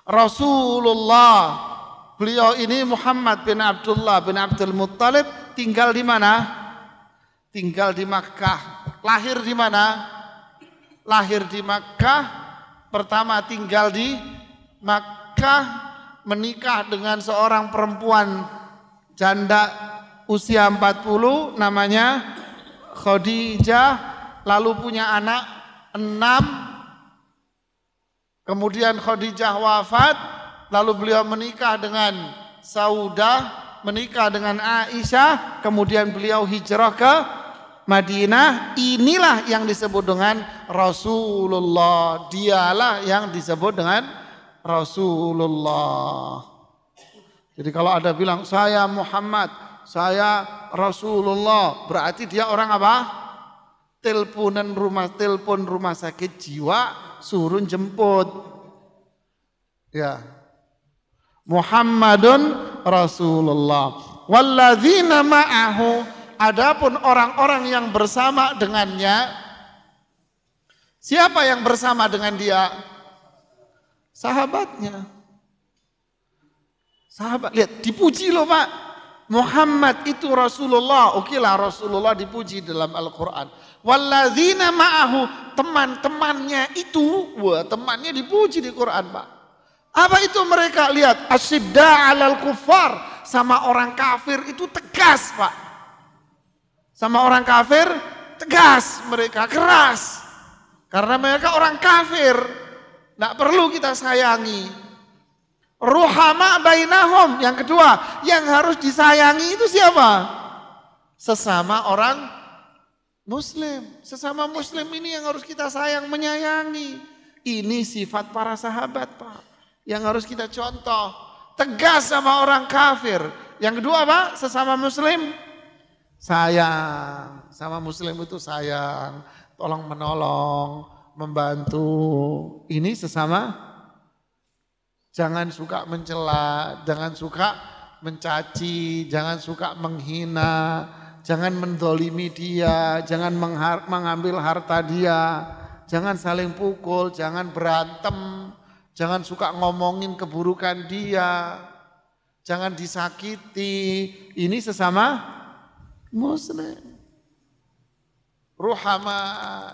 Rasulullah. Beliau ini Muhammad bin Abdullah bin Abdul Muttalib tinggal di mana? Tinggal di Makkah. Lahir di mana? Lahir di Makkah. Pertama tinggal di Makkah, menikah dengan seorang perempuan janda usia 40 namanya Khadijah, lalu punya anak 6. Kemudian Khadijah wafat. Lalu beliau menikah dengan Saudah, menikah dengan Aisyah, kemudian beliau hijrah ke Madinah. Inilah yang disebut dengan Rasulullah. Dialah yang disebut dengan Rasulullah. Jadi kalau ada bilang saya Muhammad, saya Rasulullah, berarti dia orang apa? Telepon rumah sakit jiwa, suruh jemput. Ya. Muhammadun Rasulullah. Walladzina ma'ahu, adapun orang-orang yang bersama dengannya. Siapa yang bersama dengan dia? Sahabatnya. Sahabat, lihat dipuji loh Pak. Muhammad itu Rasulullah. Oke lah Rasulullah dipuji dalam Al-Quran. Walladzina ma'ahu, teman-temannya itu, wah temannya dipuji di Quran Pak. Apa itu mereka? Lihat, asyidda 'alal kuffar, sama orang kafir itu tegas Pak. Sama orang kafir tegas, mereka keras. Karena mereka orang kafir, tidak perlu kita sayangi. Ruhama bainahum, yang kedua, yang harus disayangi itu siapa? Sesama orang Muslim. Sesama Muslim ini yang harus kita sayang, menyayangi. Ini sifat para sahabat Pak, yang harus kita contoh. Tegas sama orang kafir. Yang kedua Pak, sesama Muslim sayang. Sama Muslim itu sayang, tolong menolong, membantu. Ini sesama. Jangan suka mencela, jangan suka mencaci, jangan suka menghina, jangan mendolimi dia, jangan mengambil harta dia, jangan saling pukul, jangan berantem, jangan suka ngomongin keburukan dia, jangan disakiti. Ini sesama Muslim. Ruhama,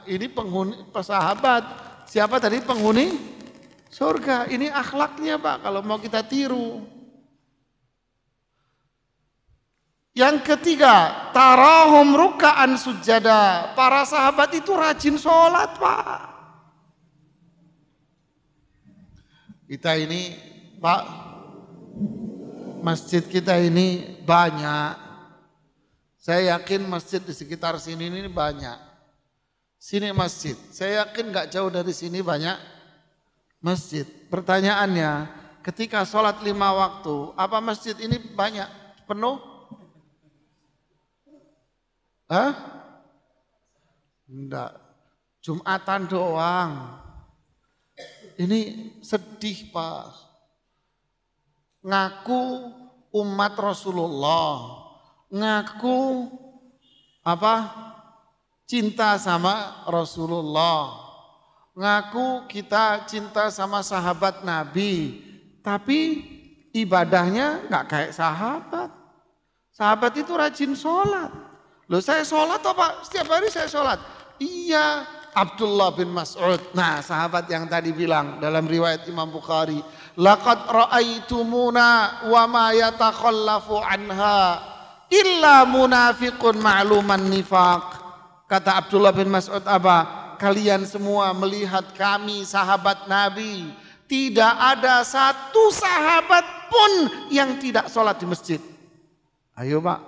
ini penghuni sahabat. Siapa tadi penghuni surga? Ini akhlaknya Pak, kalau mau kita tiru. Yang ketiga, tarahum ruka'an sujada. Para sahabat itu rajin sholat Pak. Kita ini Pak, masjid kita ini banyak. Saya yakin masjid di sekitar sini ini banyak. Sini masjid, saya yakin gak jauh dari sini banyak masjid. Pertanyaannya, ketika sholat 5 waktu, apa masjid ini banyak, penuh? Hah? Enggak, Jumatan doang. Ini sedih Pak. Ngaku umat Rasulullah, ngaku apa? Cinta sama Rasulullah, ngaku kita cinta sama sahabat Nabi, tapi ibadahnya nggak kayak sahabat. Sahabat itu rajin sholat. Loh saya sholat apa? Setiap hari saya sholat. Iya, Abdullah bin Mas'ud. Nah sahabat yang tadi bilang dalam riwayat Imam Bukhari, laqad ra'aitumuna wa ma yatakhallafu anha illa munafiqun ma'luman nifaq. Kata Abdullah bin Mas'ud apa? Kalian semua melihat kami sahabat Nabi, tidak ada satu sahabat pun yang tidak sholat di masjid. Ayo Pak,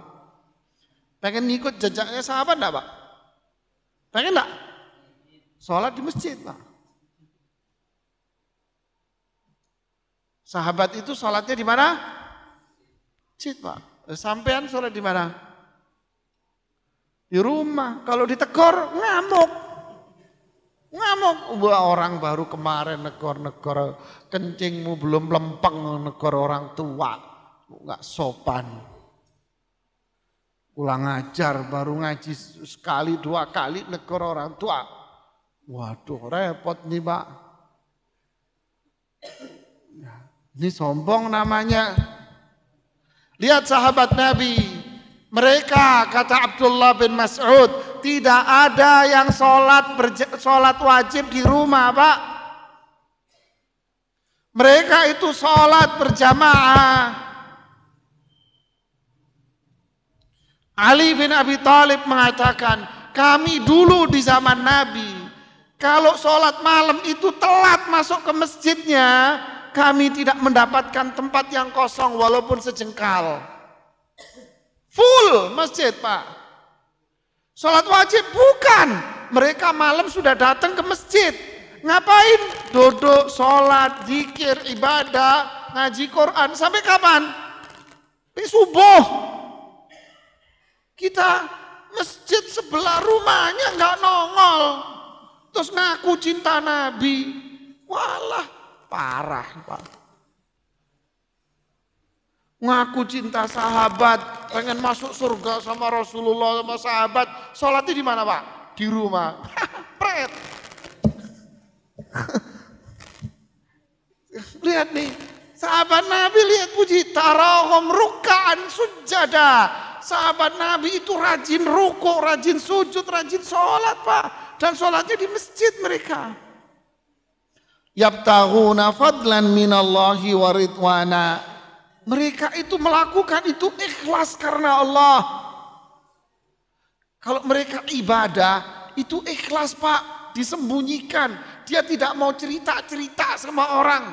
pengen ngikut jejaknya sahabat enggak Pak? Pengen enggak? Sholat di masjid Pak. Sahabat itu sholatnya di mana? Masjid Pak. Sampean sholat di mana? Di rumah. Kalau ditegur ngamuk. Ngamuk. Wah orang baru kemarin negor-negor kencingmu belum lempeng, negor orang tua. Enggak sopan. Ulang ajar baru ngaji sekali 2 kali negor orang tua. Waduh repot nih Pak. Ini sombong namanya. Lihat sahabat Nabi, mereka kata Abdullah bin Mas'ud, tidak ada yang sholat wajib di rumah Pak. Mereka itu sholat berjamaah. Ali bin Abi Thalib mengatakan, kami dulu di zaman Nabi, kalau sholat malam itu telat masuk ke masjidnya, kami tidak mendapatkan tempat yang kosong walaupun sejengkal. Full masjid Pak. Sholat wajib bukan. Mereka malam sudah datang ke masjid. Ngapain? Duduk, sholat, zikir, ibadah, ngaji Quran. Sampai kapan? Sampai subuh. Kita masjid sebelah rumahnya nggak nongol. Terus ngaku cinta Nabi. Walah, parah Pak. Ngaku cinta sahabat, pengen masuk surga sama Rasulullah sama sahabat. Sholatnya di mana Pak? Di rumah. Pret. Lihat nih, sahabat Nabi lihat puji. Tarahum ruka'an sujada. Sahabat Nabi itu rajin ruku, rajin sujud, rajin sholat Pak. Dan sholatnya di masjid mereka. Yabtaghuna fadlan minallahi wa ridwana. Mereka itu melakukan itu ikhlas karena Allah. Kalau mereka ibadah itu ikhlas Pak, disembunyikan. Dia tidak mau cerita-cerita sama orang.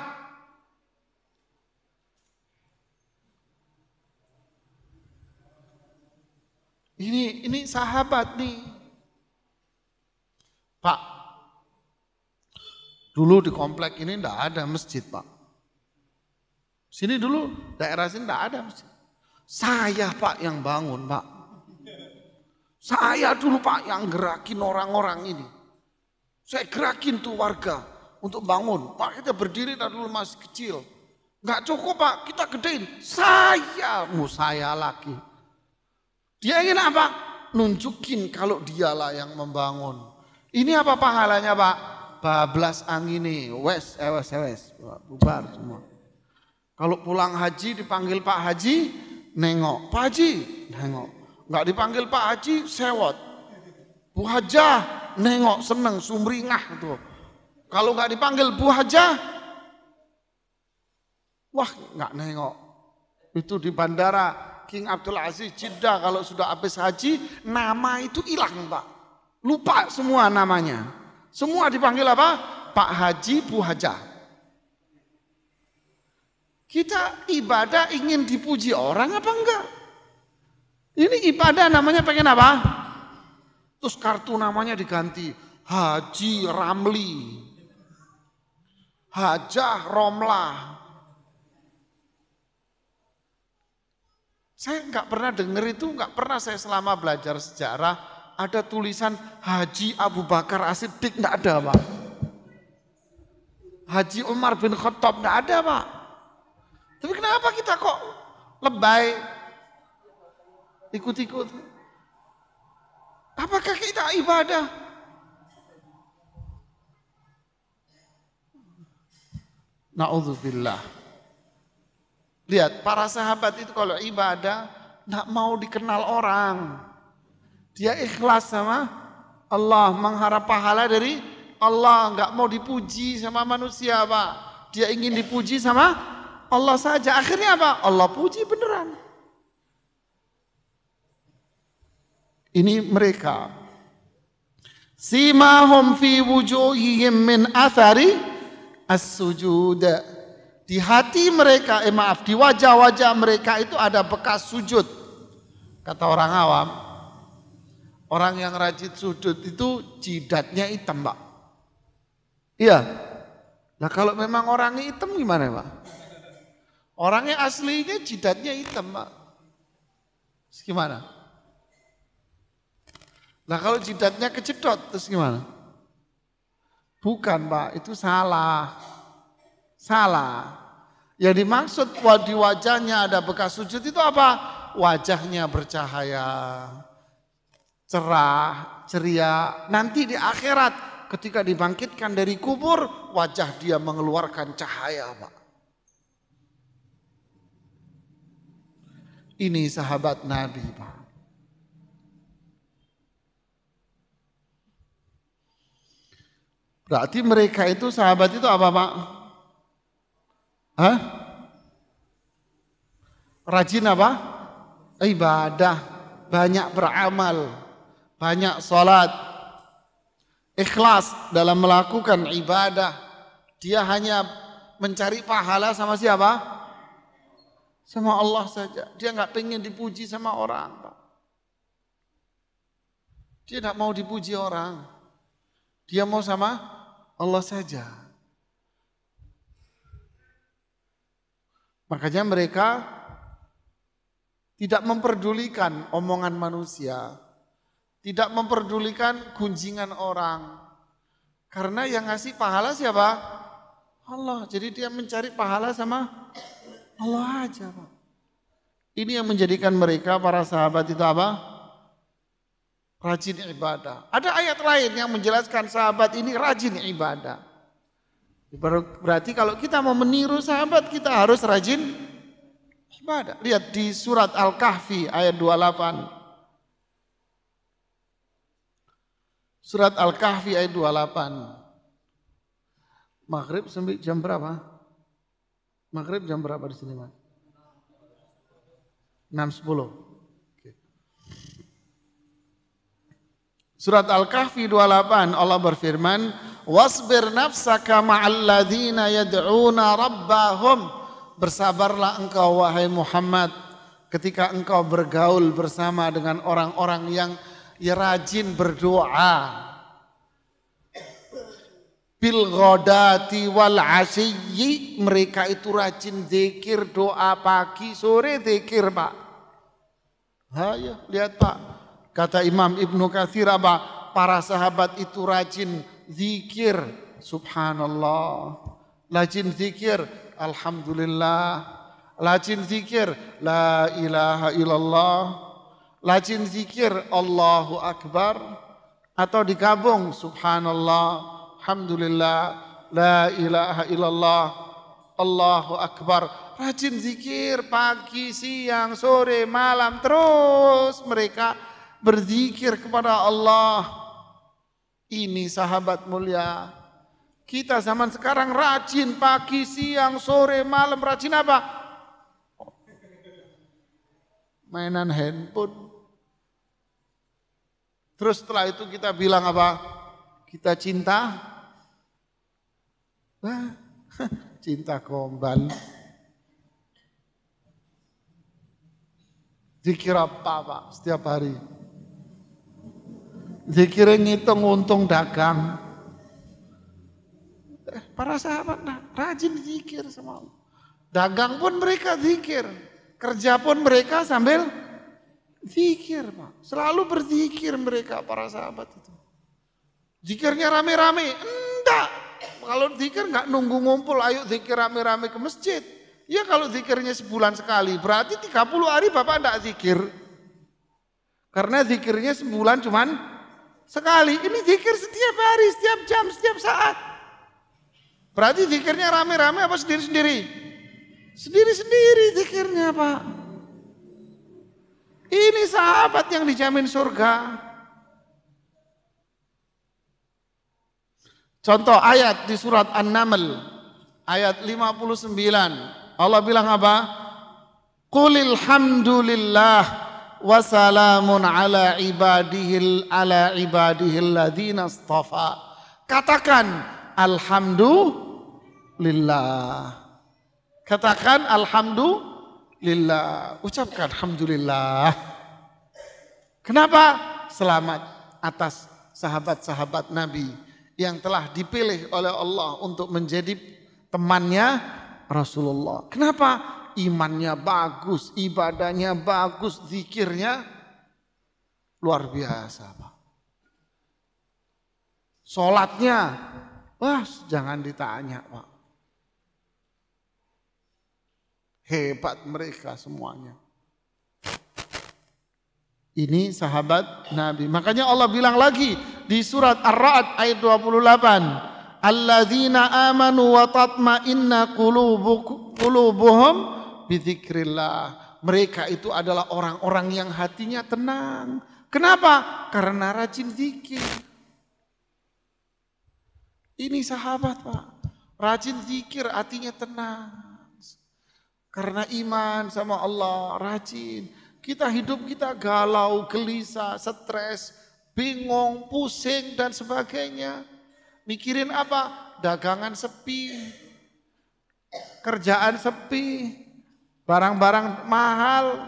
Ini sahabat nih. Pak, dulu di komplek ini enggak ada masjid Pak. Sini dulu, daerah sini enggak ada masjid. Saya Pak yang bangun Pak. Saya dulu Pak yang gerakin orang-orang ini. Saya gerakin tuh warga untuk bangun. Pak kita berdiri dari dulu masih kecil. Enggak cukup Pak, kita gedein. Saya lagi. Dia ingin apa? Nunjukin kalau dialah yang membangun. Ini apa pahalanya Pak? Bablas angin nih, wes, bubar semua. Kalau pulang haji dipanggil Pak Haji, nengok. Pak Haji, nengok. Enggak dipanggil Pak Haji, sewot. Bu Hajah, nengok, seneng, sumringah tuh. Kalau enggak dipanggil Bu Hajah, wah enggak nengok. Itu di bandara King Abdul Aziz Jeddah kalau sudah habis haji, nama itu hilang Pak. Lupa semua namanya. Semua dipanggil apa? Pak Haji, Bu Hajah. Kita ibadah ingin dipuji orang apa enggak? Ini ibadah namanya pengen apa? Terus kartu namanya diganti. Haji Ramli. Hajah Romlah. Saya nggak pernah dengar itu, nggak pernah saya selama belajar sejarah ada tulisan Haji Abu Bakar As-Siddiq, nggak ada Pak. Haji Umar bin Khattab, nggak ada Pak. Tapi kenapa kita kok lebay, ikut-ikut? Apakah kita ibadah? Na'udzubillah. Lihat para sahabat itu kalau ibadah tidak mau dikenal orang. Dia ikhlas sama Allah, mengharap pahala dari Allah, nggak mau dipuji sama manusia Pak. Dia ingin dipuji sama Allah saja. Akhirnya apa? Allah puji beneran. Ini mereka. Simahum fi wujuhihim min athari as-sujud. Di hati mereka, di wajah-wajah mereka itu ada bekas sujud. Kata orang awam, orang yang rajin sujud itu jidatnya hitam Pak. Iya. Nah kalau memang orangnya hitam gimana Pak? Orangnya aslinya jidatnya hitam Pak. Gimana? Nah kalau jidatnya kejedot terus gimana? Bukan Pak, itu salah. Salah. Yang dimaksud di wajahnya ada bekas sujud itu apa? Wajahnya bercahaya, cerah, ceria. Nanti di akhirat ketika dibangkitkan dari kubur, wajah dia mengeluarkan cahaya Pak. Ini sahabat Nabi Pak. Berarti mereka itu sahabat itu apa Pak? Hah? Rajin apa? Ibadah, banyak beramal, banyak sholat, ikhlas dalam melakukan ibadah. Dia hanya mencari pahala sama siapa? Sama Allah saja. Dia nggak pengen dipuji sama orang Pak. Dia nggak mau dipuji orang. Dia mau sama Allah saja. Makanya mereka tidak memperdulikan omongan manusia, tidak memperdulikan gunjingan orang. Karena yang ngasih pahala siapa? Allah. Jadi dia mencari pahala sama Allah aja, Pak. Ini yang menjadikan mereka para sahabat itu apa? Rajin ibadah. Ada ayat lain yang menjelaskan sahabat ini rajin ibadah. Berarti kalau kita mau meniru sahabat, kita harus rajin ibadah. Lihat di surat Al-Kahfi ayat 28. Surat Al-Kahfi ayat 28. Maghrib sampai jam berapa? Maghrib jam berapa di sini, Mas? 6.10. Surat Al-Kahfi 28 Allah berfirman, "Wasbir nafsaka ma'al ladzina yad'una rabbahum." Bersabarlah engkau wahai Muhammad ketika engkau bergaul bersama dengan orang-orang yang rajin berdoa. Bil ghadati wal asyiyi, mereka itu rajin zikir, doa pagi sore zikir, Pak. Ayo lihat, Pak. Kata Imam Ibnu Katsir apa? Para sahabat itu rajin zikir, subhanallah. Rajin zikir, alhamdulillah. Rajin zikir, la ilaha illallah. Rajin zikir, Allahu akbar. Atau digabung, subhanallah, alhamdulillah, la ilaha illallah, Allahu akbar. Rajin zikir pagi, siang, sore, malam, terus mereka berzikir kepada Allah. Ini sahabat mulia. Kita zaman sekarang rajin pagi, siang, sore, malam. Rajin apa? Mainan handphone. Terus setelah itu kita bilang apa? Kita cinta. Cinta gombal. Zikir apa, Pak, setiap hari? Zikir ngitung untung dagang. Para sahabat rajin zikir sama Allah. Dagang pun mereka zikir. Kerja pun mereka sambil zikir, Pak. Selalu berzikir mereka para sahabat itu. Zikirnya rame-rame? Enggak. Kalau zikir enggak nunggu ngumpul, ayo zikir rame-rame ke masjid. Ya kalau zikirnya sebulan sekali, berarti 30 hari Bapak enggak zikir. Karena zikirnya sebulan cuman sekali. Ini zikir setiap hari, setiap jam, setiap saat. Berarti zikirnya rame-rame apa sendiri-sendiri? Sendiri-sendiri zikirnya, Pak. Ini sahabat yang dijamin surga. Contoh ayat di surat An-Naml ayat 59. Allah bilang apa? Qulil hamdulillah wa salamun ala ibadihil ladzina istafa. Katakan alhamdulillah. Katakan alhamdulillah. Ucapkan alhamdulillah. Kenapa? Selamat atas sahabat-sahabat Nabi yang telah dipilih oleh Allah untuk menjadi temannya Rasulullah. Kenapa? Imannya bagus, ibadahnya bagus, zikirnya luar biasa, Pak. Sholatnya, wah jangan ditanya, Pak. Hebat mereka semuanya. Ini sahabat Nabi. Makanya Allah bilang lagi di surat Ar-Ra'd ayat 28. Alladzina amanu wa tatma'inna qulubuhum bizikrillah. Mereka itu adalah orang-orang yang hatinya tenang. Kenapa? Karena rajin zikir. Ini sahabat, Pak. Rajin zikir, hatinya tenang. Karena iman sama Allah, rajin. Kita hidup kita galau, gelisah, stres, bingung, pusing dan sebagainya. Mikirin apa? Dagangan sepi, kerjaan sepi, barang-barang mahal,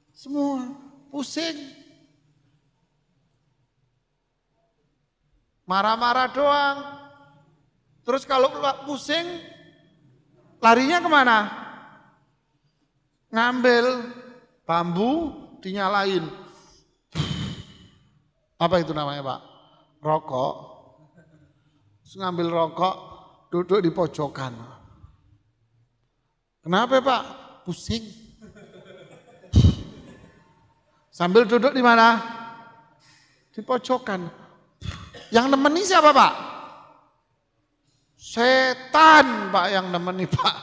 semua pusing. Marah-marah doang, Terus kalau pusing, larinya kemana? Ngambil bambu, dinyalain. Apa itu namanya Pak? Rokok. Terus ngambil rokok, duduk di pojokan. Kenapa Pak? Pusing. Sambil duduk di mana? Di pojokan. Yang nemeni siapa Pak? Setan Pak yang nemeni Pak.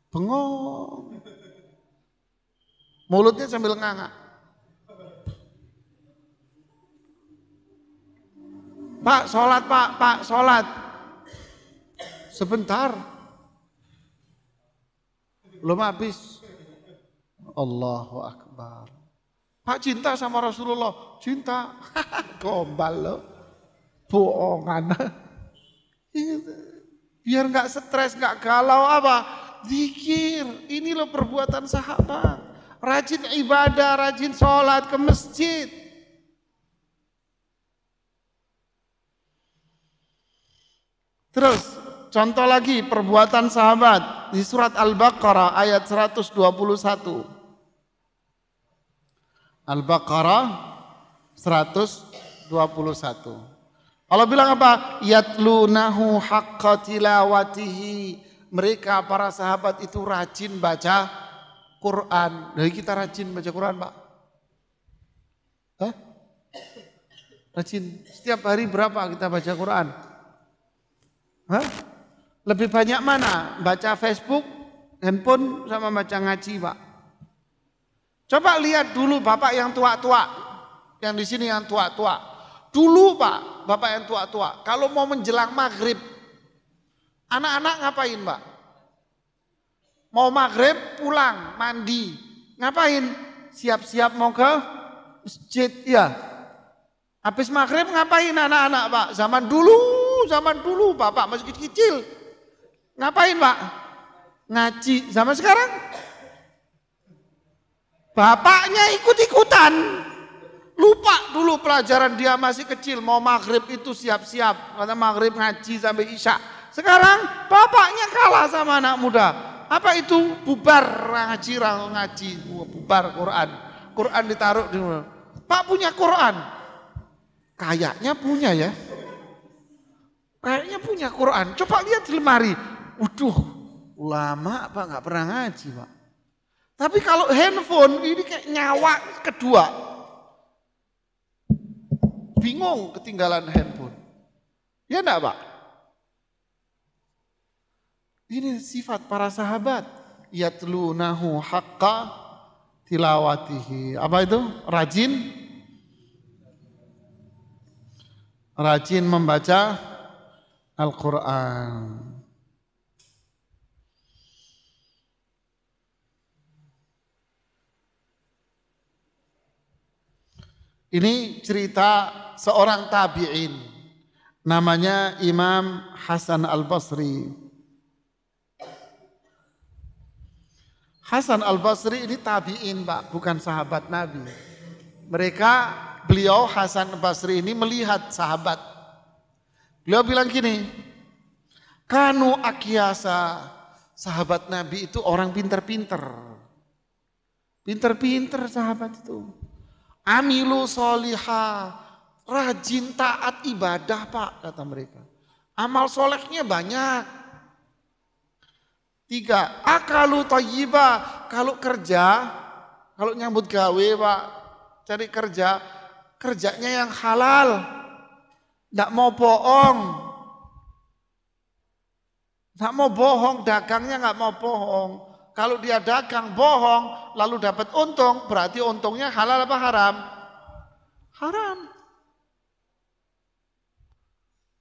Bengong. Mulutnya sambil nganga. Pak sholat Pak sholat. Sebentar. Belum habis. Allahu Akbar. Pak cinta sama Rasulullah. Cinta. Gombal loh. Bohongan. Biar nggak stres, nggak galau apa? Zikir. Ini loh perbuatan sahabat. Rajin ibadah, rajin sholat ke masjid. Terus contoh lagi perbuatan sahabat di surat Al-Baqarah ayat 121. Al-Baqarah 121. Allah bilang apa? Yatlunahu haqqa tilawatihi. Mereka para sahabat itu rajin baca Quran. Dari kita rajin baca Quran Pak? Hah? Rajin. Setiap hari berapa kita baca Quran? Hah? Lebih banyak mana? Baca Facebook, handphone sama baca ngaji Pak? Coba lihat dulu Bapak yang tua-tua. Yang di sini yang tua-tua. Dulu Pak, Bapak yang tua-tua, kalau mau menjelang maghrib, anak-anak ngapain Pak? Mau maghrib pulang, mandi, ngapain? Siap-siap mau ke masjid, ya. Habis maghrib ngapain anak-anak Pak? Zaman dulu Bapak masih kecil, ngapain Pak? Ngaji. Zaman sekarang, bapaknya ikut-ikutan. Lupa dulu pelajaran dia masih kecil, mau maghrib itu siap-siap, karena maghrib ngaji sampai isya. Sekarang bapaknya kalah sama anak muda. Apa itu? Bubar ngaji, bubar Quran. Quran ditaruh di mana? Pak punya Quran? Kayaknya punya ya. Kayaknya punya Quran. Coba lihat di lemari. Waduh, lama Pak nggak pernah ngaji Pak. Tapi kalau handphone ini kayak nyawa kedua. Bingung ketinggalan handphone. Ya enggak Pak? Ini sifat para sahabat. Yatlunahu haqqa tilawatihi. Apa itu? Rajin membaca Al-Quran. Ini cerita seorang tabi'in, namanya Imam Hasan Al-Basri. Hasan Al-Basri ini tabi'in Pak, bukan sahabat Nabi. Beliau Hasan Al-Basri ini melihat sahabat. Beliau bilang gini, kanu akyasa, sahabat Nabi itu orang pinter-pinter. Pinter-pinter sahabat itu. Amilu solihah, rajin taat ibadah Pak, kata mereka. Amal solehnya banyak. 3, akalu thayyibah, kalau kerja, kalau nyambut gawe Pak, cari kerja, kerjanya yang halal. Enggak mau bohong. Enggak mau bohong, dagangnya enggak mau bohong. Kalau dia dagang bohong lalu dapat untung, berarti untungnya halal apa haram? Haram.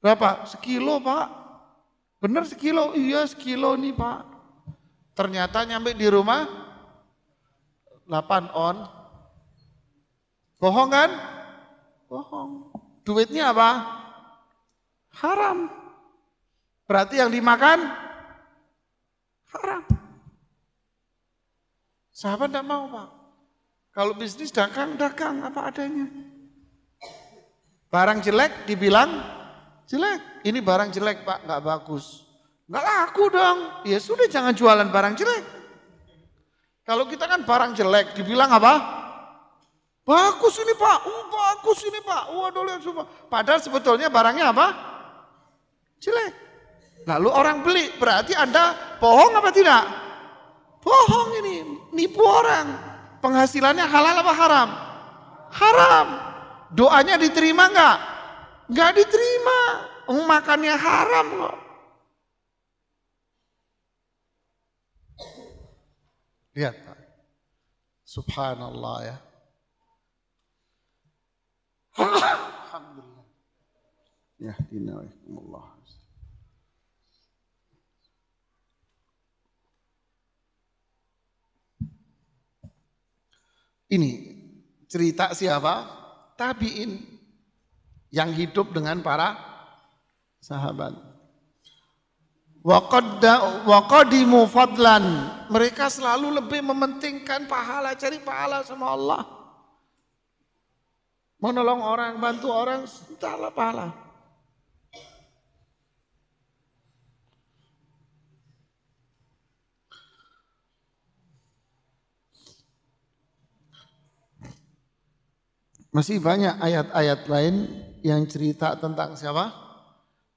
Berapa? Sekilo Pak. Benar sekilo? Iya sekilo nih Pak. Ternyata nyampe di rumah 8 on. Bohong kan? Bohong. Duitnya apa? Haram. Berarti yang dimakan haram. Sahabat tidak mau Pak. Kalau bisnis dagang apa adanya. Barang jelek dibilang Jelek, ini barang jelek Pak, nggak bagus. Nggak laku dong, ya sudah jangan jualan barang jelek. Kalau kita kan barang jelek, dibilang apa? Bagus ini Pak, bagus ini Pak, waduh lihat semua. Padahal sebetulnya barangnya apa? Jelek. Lalu orang beli, berarti Anda bohong apa tidak? Bohong ini, nipu orang. Penghasilannya halal apa haram? Haram. Doanya diterima enggak? Enggak diterima. Makannya haram kok. Lihat Pak. Subhanallah ya. Alhamdulillah. Ya, dinawaikumullah. Ini cerita siapa? Tabi'in yang hidup dengan para sahabat. Wa qadimu fadlan. Mereka selalu lebih mementingkan pahala, cari pahala sama Allah. Menolong orang, bantu orang, entahlah pahala. Masih banyak ayat-ayat lain yang cerita tentang siapa?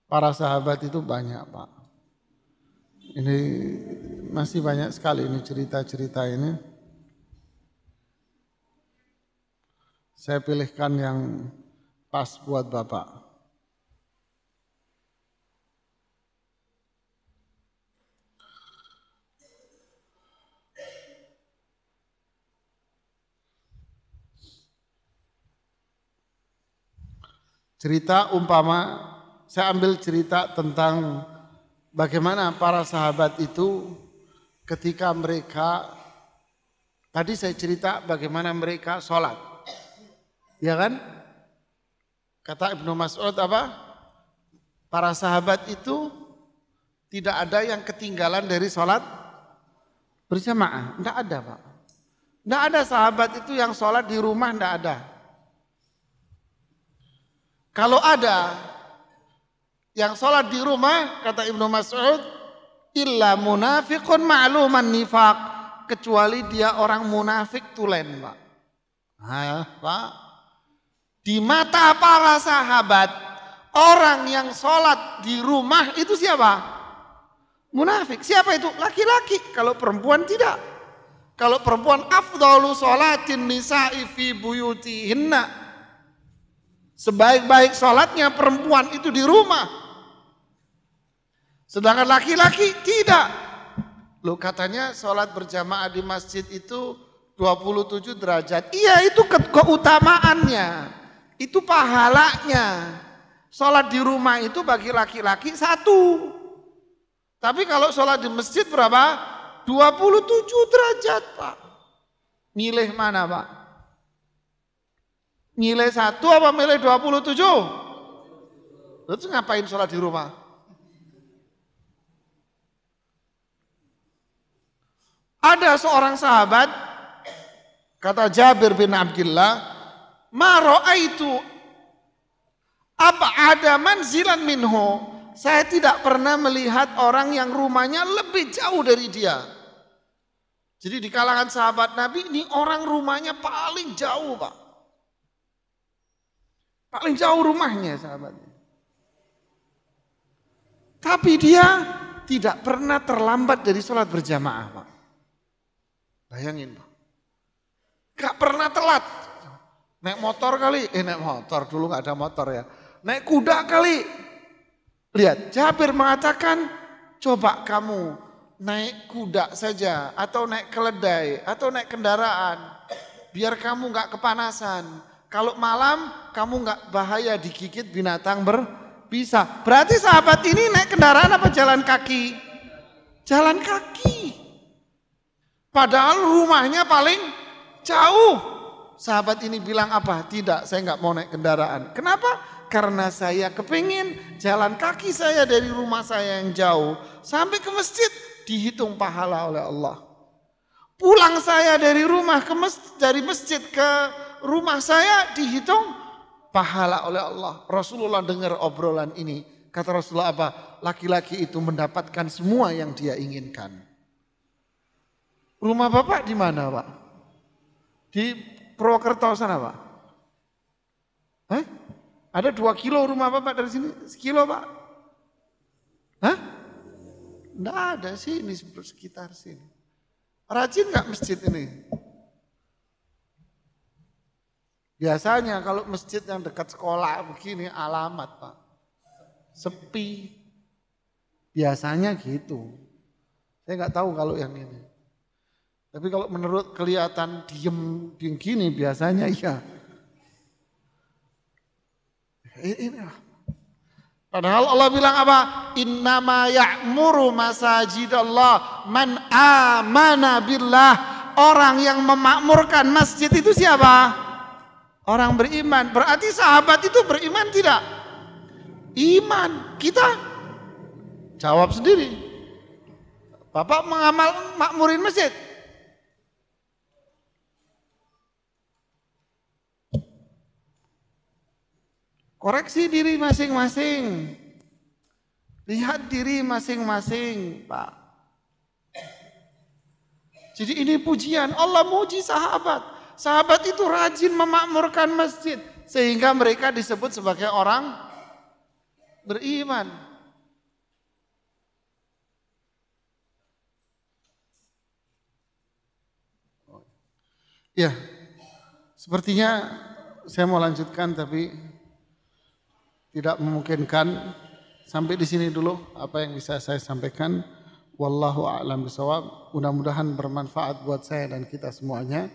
Para sahabat itu banyak Pak. Ini masih banyak sekali ini cerita-cerita ini. Saya pilihkan yang pas buat Bapak. Cerita umpama, saya ambil cerita tentang bagaimana para sahabat itu ketika mereka, tadi saya cerita bagaimana mereka sholat. Ya kan? Kata Ibnu Mas'ud apa? Para sahabat itu tidak ada yang ketinggalan dari sholat berjamaah. Tidak ada Pak. Tidak ada sahabat itu yang sholat di rumah, tidak ada. Kalau ada yang sholat di rumah, kata Ibnu Mas'ud, illa munafiqun ma'luman nifaq, kecuali dia orang munafik tulen Pak. Nah, Pak, di mata para sahabat, orang yang sholat di rumah itu siapa? Munafik. Siapa itu? Laki-laki. Kalau perempuan tidak. Kalau perempuan afdalu sholatin nisa'i fi buyutihinna. Sebaik-baik sholatnya perempuan itu di rumah. Sedangkan laki-laki tidak. Loh katanya sholat berjamaah di masjid itu 27 derajat. Iya itu keutamaannya. Itu pahalanya. Sholat di rumah itu bagi laki-laki 1. Tapi kalau sholat di masjid berapa? 27 derajat Pak. Milih mana Pak? Milih 1 apa milih 27? Terus ngapain sholat di rumah? Ada seorang sahabat, kata Jabir bin Abdullah, ma ra'aitu ab'ada manzilan minhu. Saya tidak pernah melihat orang yang rumahnya lebih jauh dari dia. Jadi di kalangan sahabat Nabi ini orang rumahnya paling jauh Pak. Paling jauh rumahnya sahabatnya. Tapi dia tidak pernah terlambat dari sholat berjamaah Pak. Bayangin Pak. Gak pernah telat. Naik motor kali, naik motor dulu gak ada motor ya. Naik kuda kali. Lihat Jabir mengatakan coba kamu naik kuda saja atau naik keledai atau naik kendaraan. Biar kamu gak kepanasan. Kalau malam kamu nggak bahaya digigit binatang berbisa. Berarti sahabat ini naik kendaraan apa jalan kaki? Jalan kaki. Padahal rumahnya paling jauh. Sahabat ini bilang apa? Tidak, saya nggak mau naik kendaraan. Kenapa? Karena saya kepingin jalan kaki saya dari rumah saya yang jauh sampai ke masjid dihitung pahala oleh Allah. Pulang saya dari rumah dari masjid ke rumah saya dihitung pahala oleh Allah. Rasulullah dengar obrolan ini. Kata Rasulullah apa? Laki-laki itu mendapatkan semua yang dia inginkan. Rumah Bapak di mana, Pak? Di Purwokerto sana, Pak? Hah? Ada 2 kilo rumah Bapak dari sini? Sekilo, Pak? Hah? Enggak ada sih, ini sekitar sini. Rajin nggak masjid ini? Biasanya kalau masjid yang dekat sekolah begini alamat, Pak. Sepi. Biasanya gitu. Saya nggak tahu kalau yang ini. Tapi kalau menurut kelihatan diem gini biasanya iya. Inilah. Padahal Allah bilang apa? Innama ya'muru masajidallah man amana billah. Orang yang memakmurkan masjid itu siapa? Orang beriman. Berarti sahabat itu beriman tidak? Iman. Kita jawab sendiri. Bapak makmurin masjid. Koreksi diri masing-masing. Lihat diri masing-masing, Pak. Jadi ini pujian. Allah muji sahabat. Sahabat itu rajin memakmurkan masjid. Sehingga mereka disebut sebagai orang beriman. Ya, sepertinya saya mau lanjutkan tapi tidak memungkinkan. Sampai di sini dulu apa yang bisa saya sampaikan. Wallahu a'lam bishawab. Mudah-mudahan bermanfaat buat saya dan kita semuanya.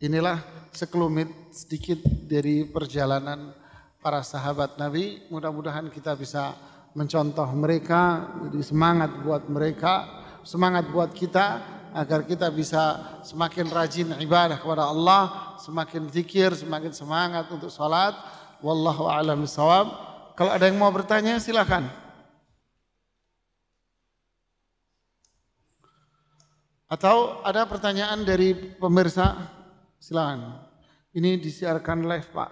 Inilah sekelumit sedikit dari perjalanan para sahabat Nabi. Mudah-mudahan kita bisa mencontoh mereka. Jadi semangat buat mereka, semangat buat kita agar kita bisa semakin rajin ibadah kepada Allah, semakin zikir, semakin semangat untuk salat. Wallahu a'lam bishawab. Kalau ada yang mau bertanya silakan. Atau ada pertanyaan dari pemirsa? Silakan. Ini disiarkan live, Pak.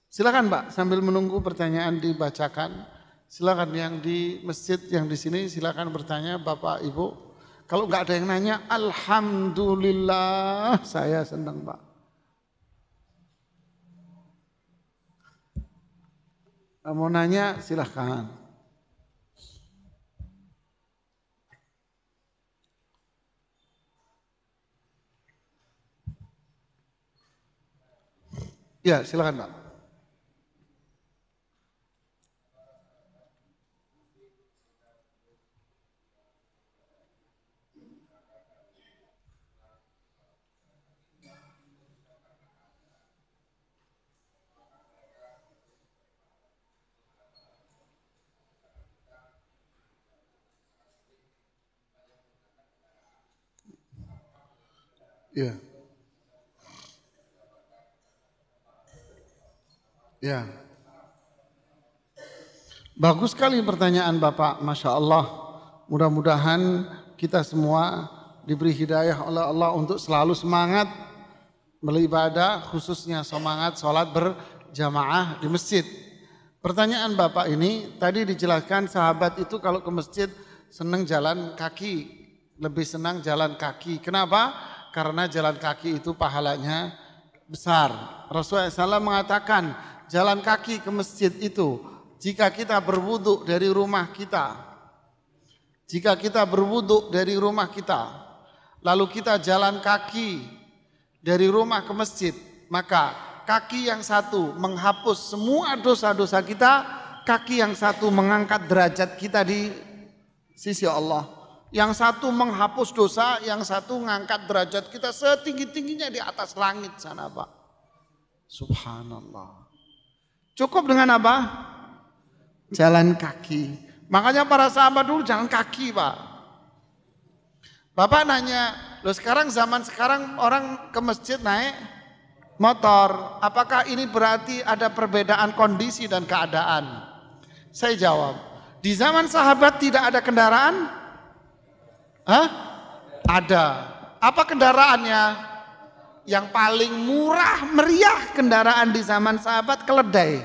Silakan, Pak, sambil menunggu pertanyaan dibacakan. Silakan yang di masjid, yang di sini silakan bertanya, Bapak, Ibu. Kalau nggak ada yang nanya, alhamdulillah, saya senang, Pak. Mau nanya silahkan. Ya, silakan, Pak. Ya. Ya. Bagus sekali pertanyaan Bapak, Masya Allah. Mudah-mudahan kita semua diberi hidayah oleh Allah untuk selalu semangat beribadah, khususnya semangat sholat berjamaah di masjid. Pertanyaan Bapak ini tadi dijelaskan sahabat itu kalau ke masjid senang jalan kaki, lebih senang jalan kaki. Kenapa? Karena jalan kaki itu pahalanya besar. Rasulullah SAW mengatakan jalan kaki ke masjid itu jika kita berwudu dari rumah kita, jika kita berwudu dari rumah kita, lalu kita jalan kaki dari rumah ke masjid, maka kaki yang satu menghapus semua dosa-dosa kita, kaki yang satu mengangkat derajat kita di sisi Allah. Yang satu menghapus dosa, yang satu mengangkat derajat kita setinggi-tingginya di atas langit sana, Pak. Subhanallah. Cukup dengan apa? Jalan kaki. Makanya para sahabat dulu jalan kaki, Pak. Bapak nanya, loh sekarang zaman sekarang orang ke masjid naik motor. Apakah ini berarti ada perbedaan kondisi dan keadaan? Saya jawab, di zaman sahabat tidak ada kendaraan? Hah? Ada. Apa kendaraannya? Yang paling murah meriah kendaraan di zaman sahabat keledai.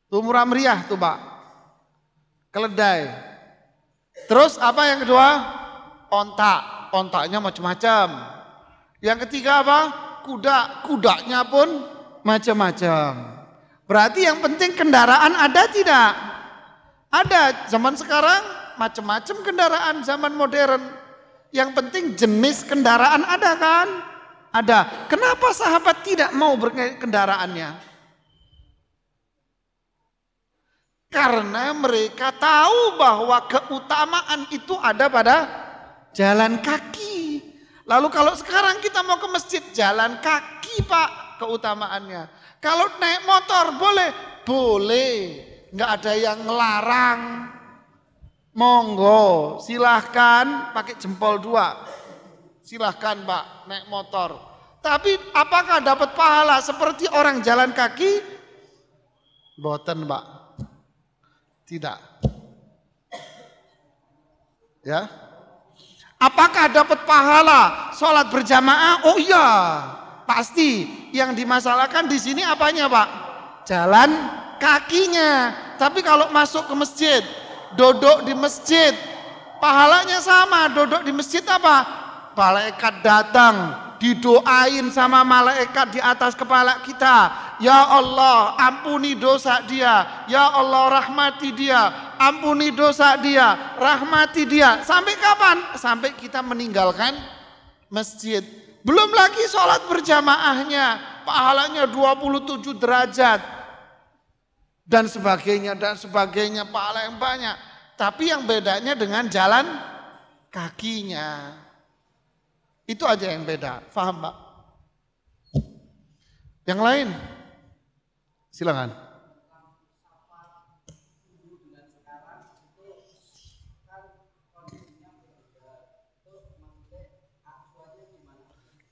Tuh murah meriah tuh Pak. Keledai. Terus apa yang kedua? Onta. Ontaknya macam-macam. Yang ketiga apa? Kuda. Kudanya pun macam-macam. Berarti yang penting kendaraan ada tidak? Ada. Zaman sekarang macam-macam kendaraan zaman modern. Yang penting jenis kendaraan ada kan? Ada. Kenapa sahabat tidak mau berkendaraannya? Karena mereka tahu bahwa keutamaan itu ada pada jalan kaki. Lalu kalau sekarang kita mau ke masjid, jalan kaki Pak keutamaannya. Kalau naik motor boleh? Boleh. Nggak ada yang ngelarang. Monggo, silahkan pakai jempol 2. Silahkan Pak naik motor. Tapi apakah dapat pahala seperti orang jalan kaki? Boten Pak. Tidak. Ya. Apakah dapat pahala sholat berjamaah? Oh iya, pasti. Yang dimasalahkan di sini apanya Pak? Jalan kakinya. Tapi kalau masuk ke masjid, duduk di masjid, pahalanya sama. Duduk di masjid apa? Malaikat datang, didoain sama malaikat di atas kepala kita. Ya Allah, ampuni dosa dia. Ya Allah, rahmati dia. Ampuni dosa dia, rahmati dia. Sampai kapan? Sampai kita meninggalkan masjid. Belum lagi sholat berjamaahnya, pahalanya 27 derajat. Dan sebagainya, pahala yang banyak. Tapi yang bedanya dengan jalan kakinya. Itu aja yang beda, paham Pak? Yang lain? Silakan.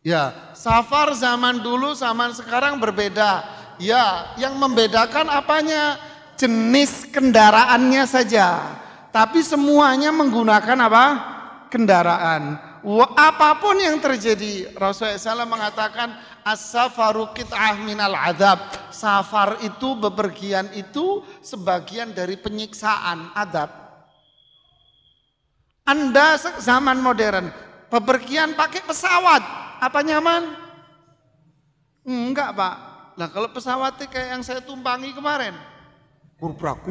Ya, safar zaman dulu zaman sekarang berbeda. Ya, yang membedakan apanya? Jenis kendaraannya saja. Tapi semuanya menggunakan apa? Kendaraan. Apapun yang terjadi, Rasulullah SAW mengatakan as-safaru qit'ah minal adab. Safar itu, bepergian itu sebagian dari penyiksaan, adab. Anda zaman modern, bepergian pakai pesawat, apa nyaman? Enggak Pak. Nah kalau pesawatnya kayak yang saya tumpangi kemarin, kubruk,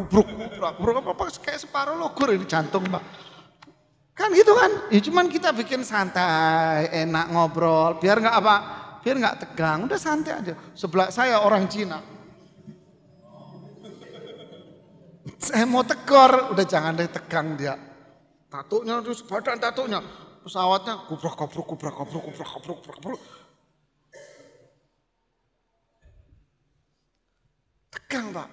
apa kayak separuh logur ini jantung Pak. Kan gitu kan? Ya cuman kita bikin santai, enak ngobrol, biar nggak apa, biar nggak tegang, udah santai aja. Sebelah saya orang Cina. Saya mau tegur, udah jangan deh tegang dia. Tatunya terus badan tatunya, pesawatnya kubruk. Tegang Pak.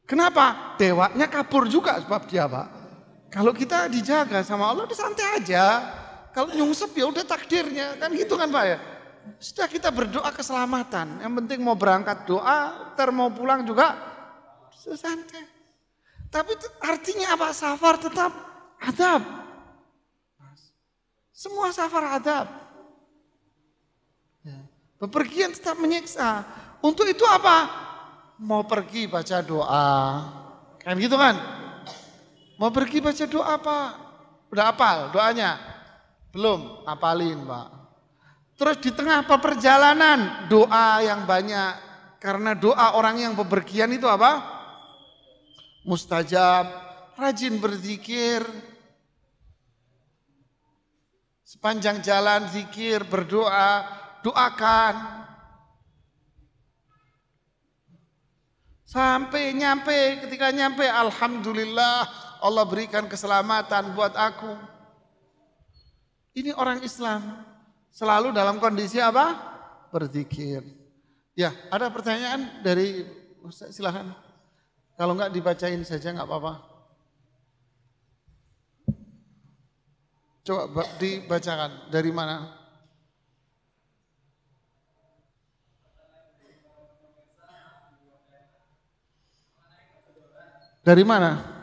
Kenapa? Dewanya kabur juga sebab dia Pak. Kalau kita dijaga sama Allah udah santai aja. Kalau nyungsep ya udah takdirnya. Kan gitu kan Pak ya. Sudah kita berdoa keselamatan. Yang penting mau berangkat doa, mau pulang juga santai. Tapi artinya apa? Safar tetap adab. Semua safar adab. Bepergian tetap menyiksa. Untuk itu apa? Mau pergi baca doa. Kan gitu kan? Mau pergi baca doa Pak. Udah hafal doanya? Belum, hafalin Pak. Terus di tengah perjalanan doa yang banyak. Karena doa orang yang bepergian itu apa? Mustajab. Rajin berzikir. Sepanjang jalan zikir, berdoa, doakan. Sampai nyampe, ketika nyampe alhamdulillah Allah berikan keselamatan buat aku. Ini orang Islam selalu dalam kondisi apa? Berzikir. Ya, ada pertanyaan dari Ustaz, silakan. Kalau enggak dibacain saja enggak apa-apa. Coba dibacakan dari mana? Dari mana?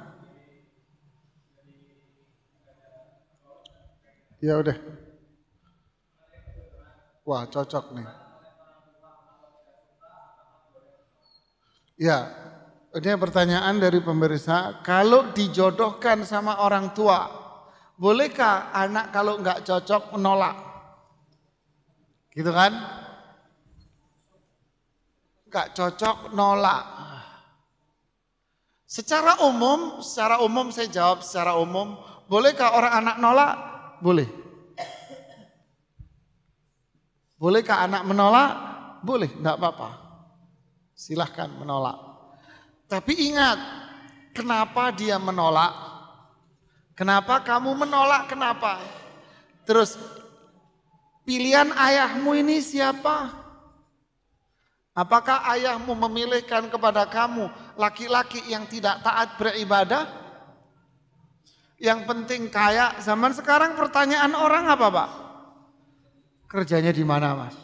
Ya udah. Wah, cocok nih. Ya, ini pertanyaan dari pemirsa. Kalau dijodohkan sama orang tua, bolehkah anak kalau nggak cocok menolak? Gitu kan? Nggak cocok, nolak. Secara umum saya jawab secara umum, bolehkah orang anak nolak? Boleh. Bolehkah anak menolak? Boleh, enggak apa-apa. Silahkan menolak. Tapi ingat, kenapa dia menolak? Kenapa kamu menolak? Kenapa? Terus, pilihan ayahmu ini siapa? Apakah ayahmu memilihkan kepada kamu laki-laki yang tidak taat beribadah? Yang penting kaya. Zaman sekarang pertanyaan orang apa, Pak? Kerjanya di mana, Mas?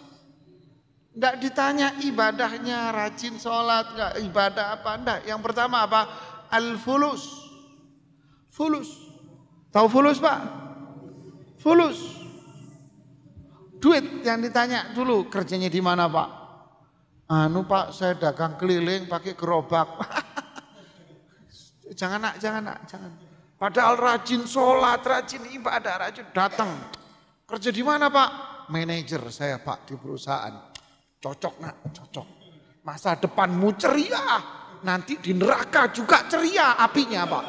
Enggak ditanya ibadahnya, rajin sholat, enggak ibadah apa, enggak. Yang pertama apa? Al-fulus. Fulus. Tahu fulus, Pak? Fulus. Duit yang ditanya dulu, kerjanya di mana, Pak? Anu, Pak, saya dagang keliling pakai gerobak. Jangan nak. Padahal rajin sholat, rajin ibadah, rajin datang. Kerja di mana, Pak? Manajer saya, Pak, di perusahaan. Cocok nak, cocok. Masa depanmu ceria, nanti di neraka juga ceria apinya, Pak.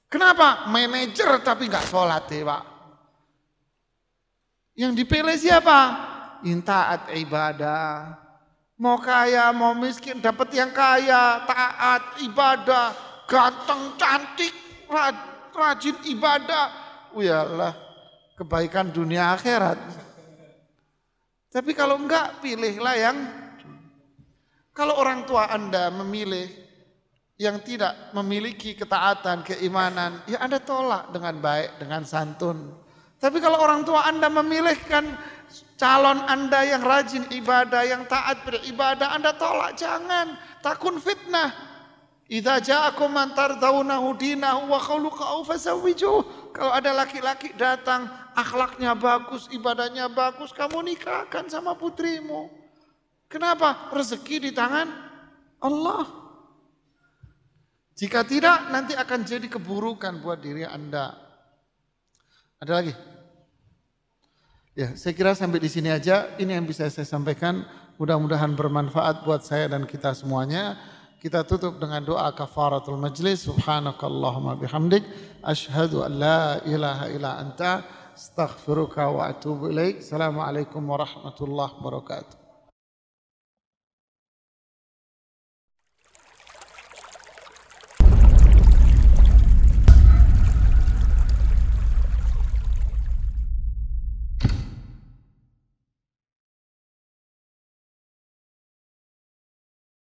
Kenapa? Manajer tapi nggak sholat deh, Pak. Yang dipilih siapa? Yang taat ibadah. Mau kaya, mau miskin, dapat yang kaya, taat ibadah, ganteng, cantik, rajin ibadah. Uyalah, kebaikan dunia akhirat. Tapi kalau enggak, pilihlah yang, kalau orang tua Anda memilih yang tidak memiliki ketaatan, keimanan, ya Anda tolak dengan baik, dengan santun. Tapi kalau orang tua Anda memilihkan calon Anda yang rajin ibadah, yang taat beribadah, Anda tolak, jangan. Takun fitnah. Idza ja'akum man tardawnahu dinahu wa khuluquhu fasawwijuh. Kalau ada laki-laki datang, akhlaknya bagus, ibadahnya bagus, kamu nikahkan sama putrimu. Kenapa? Rezeki di tangan Allah. Jika tidak, nanti akan jadi keburukan buat diri Anda. Ada lagi? Ya, saya kira sampai di sini aja. Ini yang bisa saya sampaikan. Mudah-mudahan bermanfaat buat saya dan kita semuanya. Kita tutup dengan doa kafaratul majlis. Subhanakallahumma bihamdik. Ashhadu an la ilaha illa anta. Astaghfiruka wa atubu ilaik. Assalamualaikum warahmatullahi wabarakatuh.